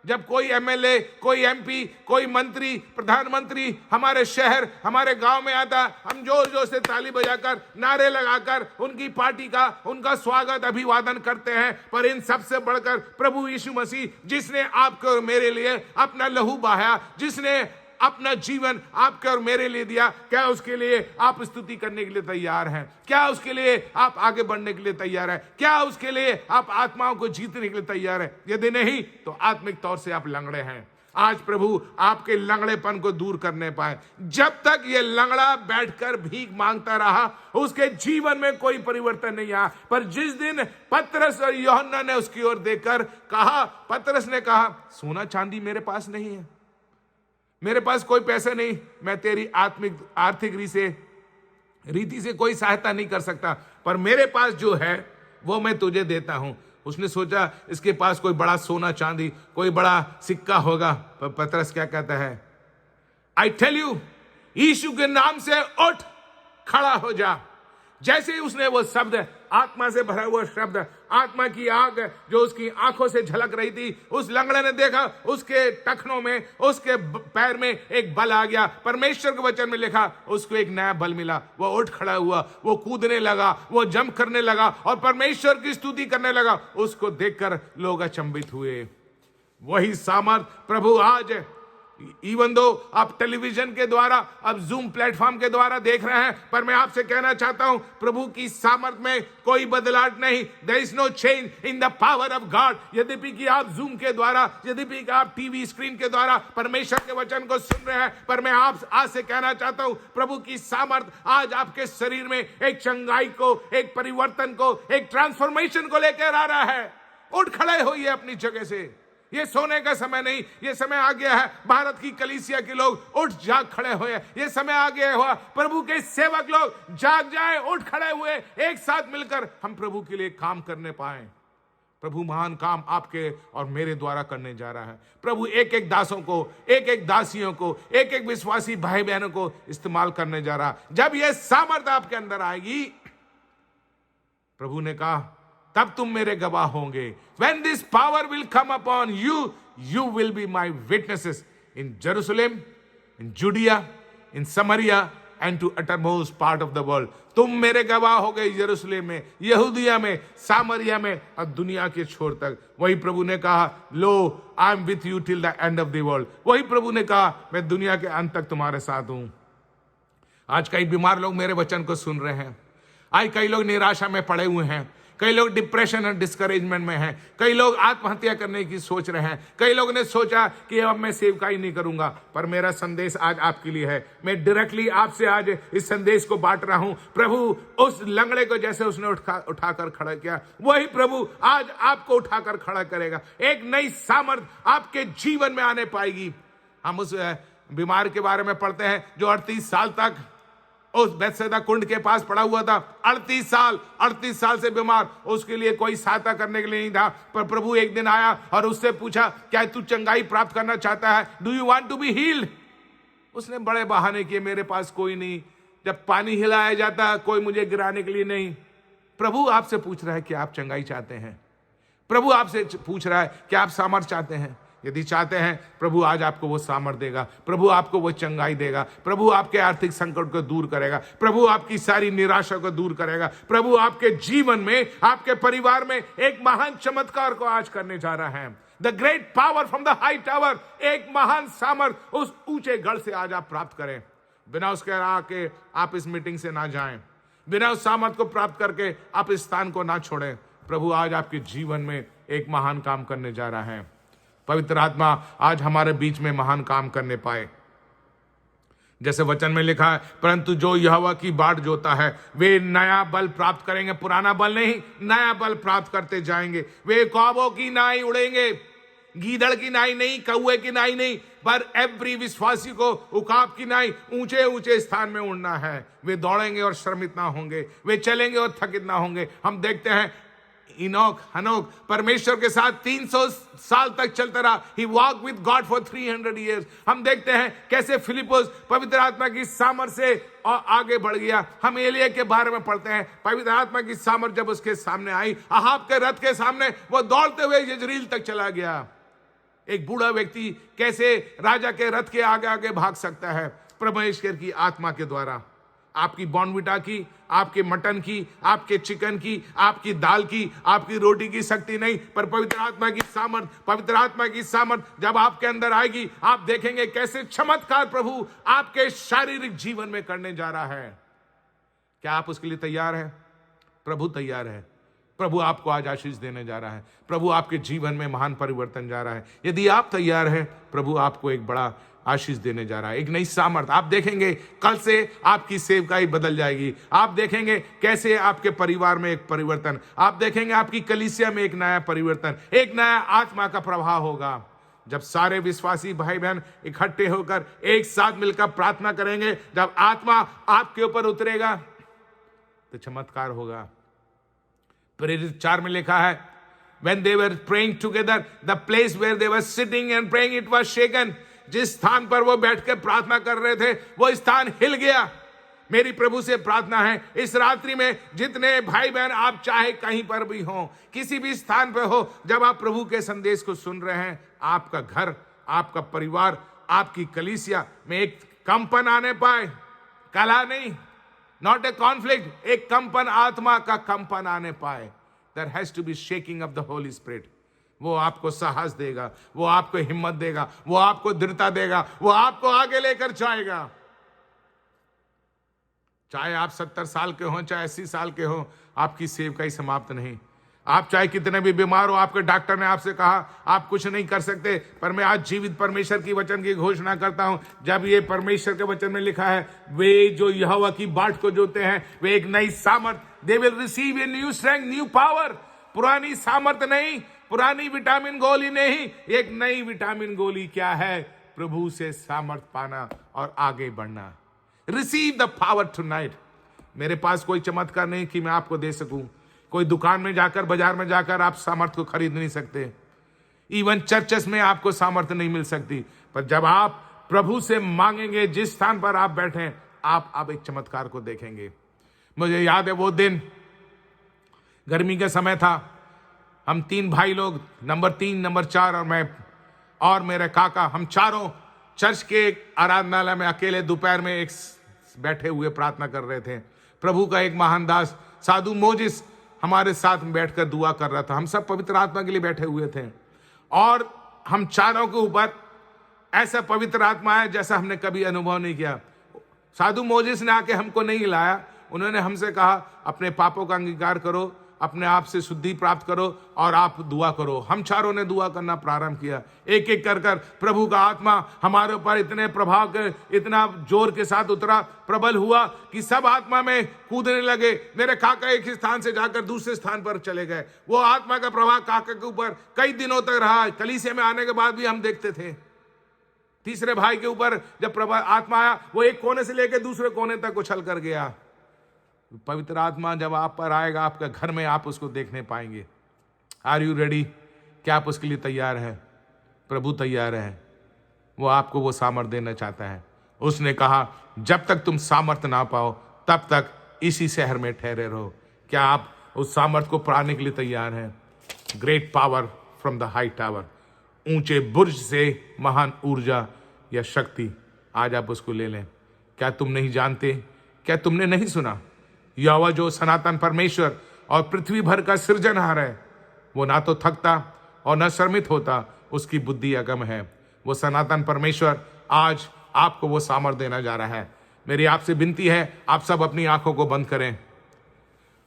जब कोई एमएलए, कोई एमपी, कोई मंत्री, प्रधानमंत्री हमारे शहर, हमारे गांव में आता, हम जोर जोर से ताली बजाकर, नारे लगाकर उनकी पार्टी का, उनका स्वागत, अभिवादन करते हैं। पर इन सबसे बढ़कर प्रभु यीशु मसीह, जिसने आपके और मेरे लिए अपना लहू बहाया, जिसने अपना जीवन आपके और मेरे लिए दिया, क्या उसके लिए आप स्तुति करने के लिए तैयार हैं? क्या उसके लिए आप आगे बढ़ने के लिए तैयार हैं? क्या उसके लिए आप आत्माओं को जीतने के लिए तैयार हैं? यदि नहीं तो आत्मिक तौर से आप लंगड़े हैं। आज प्रभु आपके लंगड़ेपन को दूर करने पाए। जब तक ये लंगड़ा बैठकर भीख मांगता रहा, उसके जीवन में कोई परिवर्तन नहीं आया। पर जिस दिन पतरस और यूहन्ना ने उसकी ओर देखकर कहा, पतरस ने कहा, सोना चांदी मेरे पास नहीं है, मेरे पास कोई पैसे नहीं, मैं तेरी आर्थिक रीति से कोई सहायता नहीं कर सकता, पर मेरे पास जो है वो मैं तुझे देता हूं। उसने सोचा इसके पास कोई बड़ा सोना चांदी, कोई बड़ा सिक्का होगा। पर पतरस क्या कहता है? आई टेल यू, यीशु के नाम से उठ, खड़ा हो जा। जैसे ही उसने वो शब्द, आत्मा से भरा हुआ शब्द, आत्मा की आग जो उसकी आंखों से झलक रही थी, उस लंगड़े ने देखा उसके टखनों में, उसके पैर में एक बल आ गया। परमेश्वर के वचन में लिखा उसको एक नया बल मिला। वो उठ खड़ा हुआ, वो कूदने लगा, वो जंप करने लगा और परमेश्वर की स्तुति करने लगा। उसको देखकर लोग अचंभित हुए। वही सामर्थ प्रभु आज, इवन दो आप टेलीविजन के द्वारा, अब जूम प्लेटफॉर्म के द्वारा देख रहे हैं, पर मैं आपसे कहना चाहता हूं प्रभु की सामर्थ में कोई बदलाव नहीं। There is no change in the power of God. यद्यपि कि आप जूम के द्वारा, यद्यपि कि आप टीवी स्क्रीन के द्वारा परमेश्वर के वचन को सुन रहे हैं, पर मैं आप आज से कहना चाहता हूं प्रभु की सामर्थ आज आपके शरीर में एक चंगाई को, एक परिवर्तन को, एक ट्रांसफॉर्मेशन को लेकर आ रहा है। उठ खड़े होइए अपनी जगह से। ये सोने का समय नहीं, ये समय आ गया है भारत की कलीसिया के लोग उठ जाग खड़े हुए। ये समय आ गया हुआ प्रभु के सेवक लोग जाग जाए, उठ खड़े हुए, एक साथ मिलकर हम प्रभु के लिए काम करने पाए। प्रभु महान काम आपके और मेरे द्वारा करने जा रहा है। प्रभु एक एक दासों को, एक एक दासियों को, एक एक विश्वासी भाई बहनों को इस्तेमाल करने जा रहा। जब यह सामर्थ आपके अंदर आएगी, प्रभु ने कहा तब तुम मेरे गवाह होंगे। When this power will come upon you, you will be my witnesses in Jerusalem, in Judea, in Samaria, and to uttermost part of the world. तुम मेरे गवाह हो गए यरूशलेम में, यहूदिया में, सामरिया में और दुनिया के छोर तक। वही प्रभु ने कहा, lo I am with you till the end of the world. वही प्रभु ने कहा, मैं दुनिया के अंत तक तुम्हारे साथ हूं। आज कई बीमार लोग मेरे वचन को सुन रहे हैं। आज कई लोग निराशा में पड़े हुए हैं, कई लोग डिप्रेशन और डिस्करेजमेंट में हैं, कई लोग आत्महत्या करने की सोच रहे हैं, कई लोगों ने सोचा कि अब मैं सेवकाई नहीं करूंगा। पर मेरा संदेश आज आपके लिए है। मैं डायरेक्टली आपसे आज इस संदेश को बांट रहा हूं। प्रभु उस लंगड़े को जैसे उसने उठाकर खड़ा किया, वही प्रभु आज आपको उठाकर खड़ा करेगा। एक नई सामर्थ आपके जीवन में आने पाएगी। हम उस बीमार के बारे में पढ़ते हैं जो 38 साल तक उस बेथसेदा कुंड के पास पड़ा हुआ था। 38 साल से बीमार, उसके लिए कोई सहायता करने के लिए नहीं था। पर प्रभु एक दिन आया और उससे पूछा, क्या तू चंगाई प्राप्त करना चाहता है? Do you want to be healed? उसने बड़े बहाने किए, मेरे पास कोई नहीं, जब पानी हिलाया जाता कोई मुझे गिराने के लिए नहीं। प्रभु आपसे पूछ रहा है कि आप चंगाई चाहते हैं? प्रभु आपसे पूछ रहा है कि आप सामर्थ चाहते हैं? यदि चाहते हैं, प्रभु आज आपको वो सामर्थ देगा, प्रभु आपको वो चंगाई देगा, प्रभु आपके आर्थिक संकट को दूर करेगा, प्रभु आपकी सारी निराशा को दूर करेगा, प्रभु आपके जीवन में, आपके परिवार में एक महान चमत्कार को आज करने जा रहा है। The great power from the high tower, एक महान सामर्थ उस ऊंचे गढ़ से आज आप प्राप्त करें। बिना उसके आके आप इस मीटिंग से ना जाएं, बिना उस सामर्थ को प्राप्त करके आप इस स्थान को ना छोड़ें। प्रभु आज आपके जीवन में एक महान काम करने जा रहा है। पवित्र आत्मा आज हमारे बीच में महान काम करने पाए। जैसे वचन में लिखा है, परंतु जो यहोवा की बाट जोता है वे नया बल प्राप्त करेंगे। पुराना बल नहीं, नया बल प्राप्त करते जाएंगे। वे कौवों की नाई उड़ेंगे, गीदड़ की नाई नहीं, कौए की नाई नहीं, पर एवरी विश्वासी को उकाब की नाई ऊंचे ऊंचे स्थान में उड़ना है। वे दौड़ेंगे और श्रमित ना होंगे, वे चलेंगे और थकित ना होंगे। हम देखते हैं इनोक हनोक परमेश्वर के साथ 300 साल तक चलता रहा। He walk with God for 300 years। हम देखते हैं कैसे फिलिपुस पवित्र आत्मा की सामर्थ से और आगे बढ़ गया। हम एलिया के बारे में पढ़ते हैं, पवित्र आत्मा की सामर्थ जब उसके सामने आई, अहाब के रथ के सामने वो दौड़ते हुए यजरील तक चला गया। एक बूढ़ा व्यक्ति कैसे राजा के रथ के आगे आगे भाग सकता है? परमेश्वर की आत्मा के द्वारा। आपकी बॉर्नविटा की, आपके मटन की, आपके चिकन की, आपकी दाल की, आपकी रोटी की शक्ति नहीं, पर पवित्र आत्मा की सामर्थ। पवित्र आत्मा की सामर्थ जब आपके अंदर आएगी, आप देखेंगे कैसे चमत्कार प्रभु आपके शारीरिक जीवन में करने जा रहा है। क्या आप उसके लिए तैयार हैं? प्रभु तैयार है। प्रभु आपको आज आशीष देने जा रहा है। प्रभु आपके जीवन में महान परिवर्तन जा रहा है। यदि आप तैयार हैं, प्रभु आपको एक बड़ा आशीष देने जा रहा है, एक नई सामर्थ। आप देखेंगे कल से आपकी सेवकाई बदल जाएगी। आप देखेंगे कैसे आपके परिवार में एक परिवर्तन, आप देखेंगे आपकी कलीसिया में एक नया परिवर्तन, एक नया आत्मा का प्रभाव होगा। जब सारे विश्वासी भाई बहन इकट्ठे होकर एक साथ मिलकर प्रार्थना करेंगे, जब आत्मा आपके ऊपर उतरेगा तो चमत्कार होगा। प्रेरित 4 में लिखा है, when they were praying together, the place where they were sitting and praying, it was shaken। जिस स्थान पर वो बैठकर प्रार्थना कर रहे थे, वो स्थान हिल गया। मेरी प्रभु से प्रार्थना है, इस रात्रि में जितने भाई बहन आप चाहे कहीं पर भी हो, किसी भी स्थान पर हो, जब आप प्रभु के संदेश को सुन रहे हैं, आपका घर, आपका परिवार, आपकी कलीसिया में एक कंपन आने पाए। कला नहीं, नॉट ए कॉन्फ्लिक्ट, एक कंपन, आत्मा का कंपन आने पाए। There has to be shaking of the Holy Spirit. वो आपको साहस देगा, वो आपको हिम्मत देगा, वो आपको दृढ़ता देगा, वो आपको आगे लेकर जाएगा। चाहे आप 70 साल के हो, चाहे 80 साल के हो, आपकी सेवकाई समाप्त नहीं। आप चाहे कितने भी बीमार हो, आपके डॉक्टर ने आपसे कहा आप कुछ नहीं कर सकते, पर मैं आज जीवित परमेश्वर की वचन की घोषणा करता हूं। जब ये परमेश्वर के वचन में लिखा है, वे जो यहोवा की बाट को जोते हैं वे एक नई सामर्थ, they will receive a new strength, new power. पुरानी सामर्थ नहीं, पुरानी विटामिन गोली नहीं, एक नई विटामिन गोली क्या है? प्रभु से सामर्थ पाना और आगे बढ़ना। Receive the power tonight. मेरे पास कोई चमत्कार नहीं कि मैं आपको दे सकूं। कोई दुकान में जाकर, बाजार में जाकर आप सामर्थ को खरीद नहीं सकते। इवन चर्चेस में आपको सामर्थ नहीं मिल सकती, पर जब आप प्रभु से मांगेंगे, जिस स्थान पर आप बैठे, आप एक चमत्कार को देखेंगे। मुझे याद है वो दिन, गर्मी का समय था, हम 3 भाई लोग, नंबर 3, नंबर 4 और मैं और मेरे काका, हम चारों चर्च के आराधनालय में अकेले दोपहर में एक बैठे हुए प्रार्थना कर रहे थे। प्रभु का एक महान दास साधु मोजिस हमारे साथ में बैठकर दुआ कर रहा था। हम सब पवित्र आत्मा के लिए बैठे हुए थे और हम चारों के ऊपर ऐसा पवित्र आत्मा है जैसा हमने कभी अनुभव नहीं किया। साधु मोजिस ने आके हमको नहीं हिलाया, उन्होंने हमसे कहा अपने पापों का अंगीकार करो, अपने आप से शुद्धि प्राप्त करो और आप दुआ करो। हम चारों ने दुआ करना प्रारंभ किया। एक एक कर कर प्रभु का आत्मा हमारे ऊपर इतने प्रभाव के, इतना जोर के साथ उतरा, प्रबल हुआ कि सब आत्मा में कूदने लगे। मेरे काका एक स्थान से जाकर दूसरे स्थान पर चले गए। वो आत्मा का प्रभाव काका के ऊपर कई दिनों तक रहा। कलीसिया में आने के बाद भी हम देखते थे। तीसरे भाई के ऊपर जब आत्मा आया, वो एक कोने से लेकर दूसरे कोने तक उछल कर गया। पवित्र आत्मा जब आप पर आएगा, आपके घर में आप उसको देखने पाएंगे। Are you ready? क्या आप उसके लिए तैयार हैं? प्रभु तैयार है। वो आपको वो सामर्थ देना चाहता है। उसने कहा जब तक तुम सामर्थ ना पाओ तब तक इसी शहर में ठहरे रहो। क्या आप उस सामर्थ को पाने के लिए तैयार हैं? Great power from the high tower, ऊंचे बुर्ज से महान ऊर्जा या शक्ति, आज आप उसको ले लें। क्या तुम नहीं जानते? क्या तुमने नहीं सुना? यहोवा जो सनातन परमेश्वर और पृथ्वी भर का सृजनहार है, वो ना तो थकता और न शर्मित होता, उसकी बुद्धि अगम है। वो सनातन परमेश्वर आज आपको वो सामर्थ देना जा रहा है। मेरी आपसे विनती है, आप सब अपनी आंखों को बंद करें।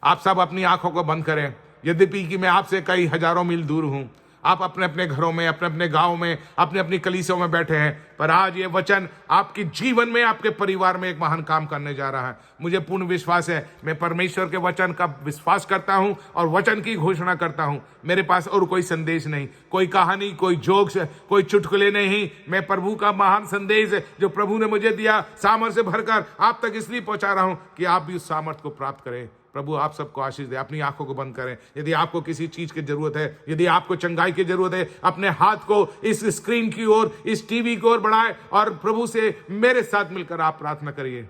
आप सब अपनी आंखों को बंद करें। यद्यपि कि मैं आपसे कई हजारों मील दूर हूं, आप अपने अपने घरों में, अपने अपने गांव में, अपने अपनी कलीसियों में बैठे हैं, पर आज ये वचन आपके जीवन में, आपके परिवार में एक महान काम करने जा रहा है। मुझे पूर्ण विश्वास है, मैं परमेश्वर के वचन का विश्वास करता हूं और वचन की घोषणा करता हूं। मेरे पास और कोई संदेश नहीं, कोई कहानी, कोई जोक्स, कोई चुटकुले नहीं। मैं प्रभु का महान संदेश जो प्रभु ने मुझे दिया सामर्थ से भरकर आप तक इसलिए पहुंचा रहा हूं कि आप भी उस सामर्थ को प्राप्त करें। प्रभु आप सबको आशीष दे। अपनी आंखों को बंद करें। यदि आपको किसी चीज की जरूरत है, यदि आपको चंगाई की जरूरत है, अपने हाथ को इस स्क्रीन की ओर, इस टीवी की ओर बढ़ाएं और प्रभु से मेरे साथ मिलकर आप प्रार्थना करिए।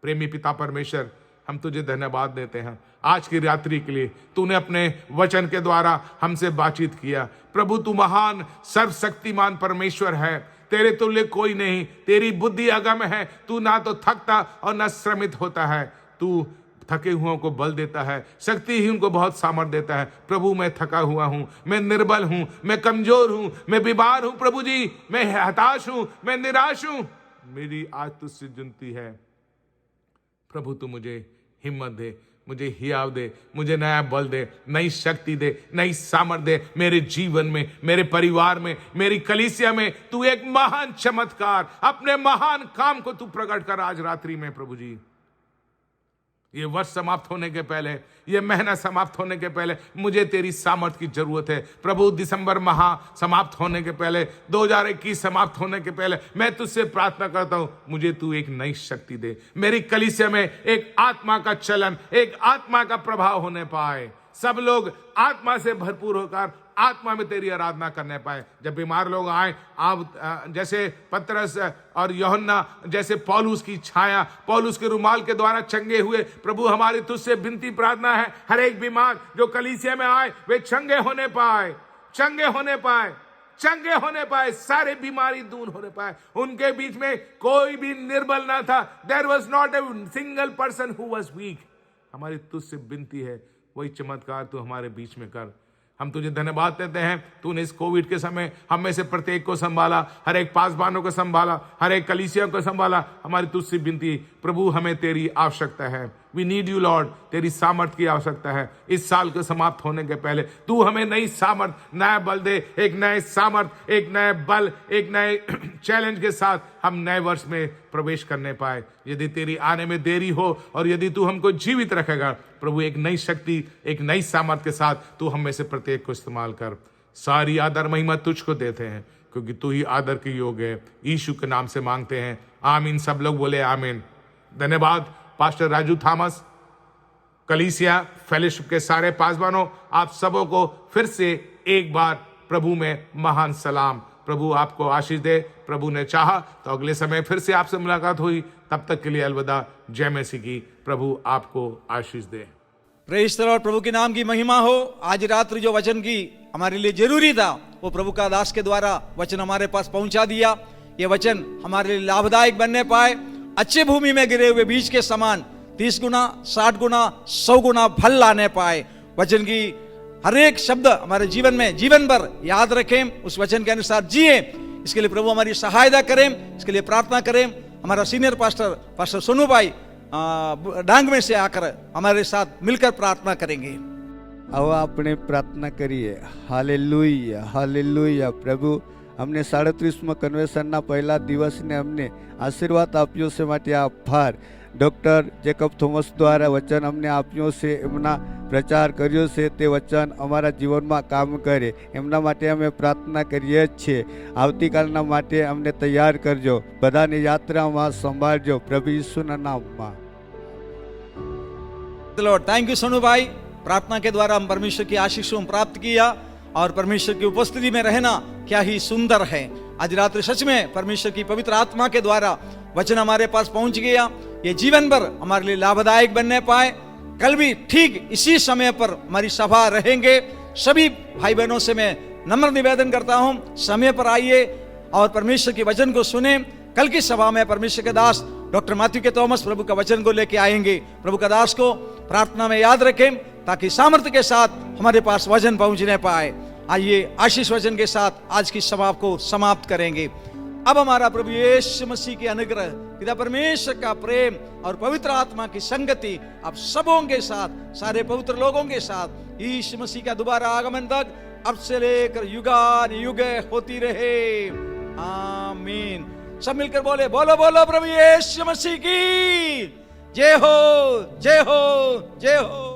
प्रेमी पिता परमेश्वर, हम तुझे धन्यवाद देते हैं आज की रात्रि के लिए। तूने अपने वचन के द्वारा हमसे बातचीत किया। प्रभु तू महान सर्वशक्तिमान परमेश्वर है, तेरे तुल्य कोई नहीं। तेरी बुद्धि अगम है, तू ना तो थकता और ना श्रमित होता है। तू थके हुओं को बल देता है, शक्तिहीन को बहुत सामर्थ देता है। प्रभु मैं थका हुआ हूं, मैं निर्बल हूं, मैं कमजोर हूं, मैं बीमार हूं। प्रभु जी मैं हताश हूं, मैं निराश हूं। मेरी आज तुझसे विनती है प्रभु, तू मुझे हिम्मत दे, मुझे हियाव दे, मुझे नया बल दे, नई शक्ति दे, नई सामर्थ दे। मेरे जीवन में, मेरे परिवार में, मेरी कलीसिया में तू एक महान चमत्कार, अपने महान काम को तू प्रकट कर आज रात्रि में। प्रभु जी ये वर्ष समाप्त होने के पहले, ये महीना समाप्त होने के पहले मुझे तेरी सामर्थ की जरूरत है। प्रभु दिसंबर माह समाप्त होने के पहले, 2021 समाप्त होने के पहले मैं तुझसे प्रार्थना करता हूं, मुझे तू एक नई शक्ति दे। मेरी कलीसिया में एक आत्मा का चलन, एक आत्मा का प्रभाव होने पाए। सब लोग आत्मा से भरपूर होकर आत्मा में तेरी आराधना करने पाए। जब बीमार लोग आए, आप जैसे पतरस और यूहन्ना, जैसे पौलुस की छाया, पौलुस के रुमाल के द्वारा चंगे हुए। प्रभु हमारी तुझसे विनती प्रार्थना है, हर एक बीमार जो कलीसिया में आए वे चंगे होने पाए, चंगे होने पाए, चंगे होने पाए, सारे बीमारी दूर होने पाए। उनके बीच में कोई भी निर्बल ना था। There was not a single person who was weak. हमारी तुझसे विनती है, वही चमत्कार तू हमारे बीच में कर। हम तुझे धन्यवाद देते हैं, तूने इस कोविड के समय हम में से प्रत्येक को संभाला, हर एक पासबानों को संभाला, हर एक कलीसिया को संभाला। हमारी तुझसे विनती प्रभु, हमें तेरी आवश्यकता है। वी नीड यू लॉर्ड, तेरी सामर्थ की आवश्यकता है। इस साल के समाप्त होने के पहले तू हमें नई सामर्थ, नया बल दे, एक नए सामर्थ, एक नए बल, एक नए चैलेंज के साथ हम नए वर्ष में प्रवेश करने पाए। यदि तेरी आने में देरी हो और यदि तू हमको जीवित रखेगा प्रभु, एक नई शक्ति, एक नई सामर्थ के साथ तू हम में से प्रत्येक को इस्तेमाल कर। सारी आदर महिमा तुझको देते हैं क्योंकि तू ही आदर के योग्य है। यीशु के नाम से मांगते हैं, आमीन। सब लोग बोले आमीन। धन्यवाद पास्टर राजू थॉमस, कलीसिया फेलोशिप के सारे पासबानों, आप सबों को फिर से एक बार प्रभु में महान सलाम। प्रभु आपको आशीष दे। प्रभु ने चाहा तो अगले समय फिर से आपसे मुलाकात हुई। तब तक के लिए अलविदा। जय मसीह की। प्रभु आपको आशीष दे। Praise the lord. प्रभु के नाम की महिमा हो। आज रात्रि जो वचन की हमारे लिए जरूरी था, वो प्रभु का दास के द्वारा वचन हमारे पास पहुंचा दिया। ये वचन हमारे लिए लाभदायक बनने पाए, अच्छे भूमि में गिरे हुए बीज के समान 30 गुना, 60 गुना, 100 गुना फल लाने पाए। वचन की हर एक शब्द हमारे जीवन में जीवन भर याद रखें, उस वचन के अनुसार जिए। इसके लिए प्रभु हमारी सहायता करें, इसके लिए प्रार्थना करें। हमारा सीनियर पास्टर सोनू भाई डांग में से आकर हमारे साथ मिलकर प्रार्थना करेंगे। अब आपने प्रार्थना करिए। Hallelujah, hallelujah. प्रभु, हमने 37માં કન્વેન્શનના પહેલા દિવસને અમને આશીર્વાદ આપ્યો છે, માટે આભાર। ડૉક્ટર જેકબ થોમસ દ્વારા વચન અમને આપ્યો છે, એમના પ્રચાર કર્યો છે, તે વચન અમારા જીવનમાં કામ કરે એમના માટે અમે પ્રાર્થના કરીએ છીએ। આવતીકાલના માટે અમને તૈયાર કરજો, બધાની યાત્રામાં સંભાળજો, પ્રભુ ઈસુના નામમાં। लॉर्ड, थैंक यू सोनू भाई। प्रार्थना के द्वारा हम परमेश्वर की आशीषों प्राप्त किया और परमेश्वर की उपस्थिति में रहना क्या ही सुंदर है। आज रात्रि सच में परमेश्वर की पवित्र आत्मा के द्वारा वचन हमारे पास पहुंच गया। ये जीवन भर हमारे लिए लाभदायक बनने पाए। कल भी ठीक इसी समय पर हमारी सभा रहेंगे। सभी भाई बहनों से मैं नम्र निवेदन करता हूं, समय पर आइए और परमेश्वर के वचन को सुने। कल की सभा में परमेश्वर के दास डॉक्टर मैथ्यू के थॉमस प्रभु का वचन को लेके आएंगे। प्रभु का दास को प्रार्थना में याद रखें ताकि सामर्थ्य के साथ हमारे पास वचन पहुंचने पाए। आइए आशीष वचन के साथ आज की सभा को समाप्त करेंगे। अब हमारा प्रभु यीशु मसीह के अनुग्रह, पिता परमेश्वर का प्रेम और पवित्र आत्मा की संगति आप सबों के साथ, सारे पवित्र लोगों के साथ, यीशु मसीह का दोबारा आगमन तक अब से लेकर युगान युग होती रहे। आमीन। सब मिलकर बोले, बोलो बोलो प्रभु यीशु मसीह की जय हो, जय हो, जय हो।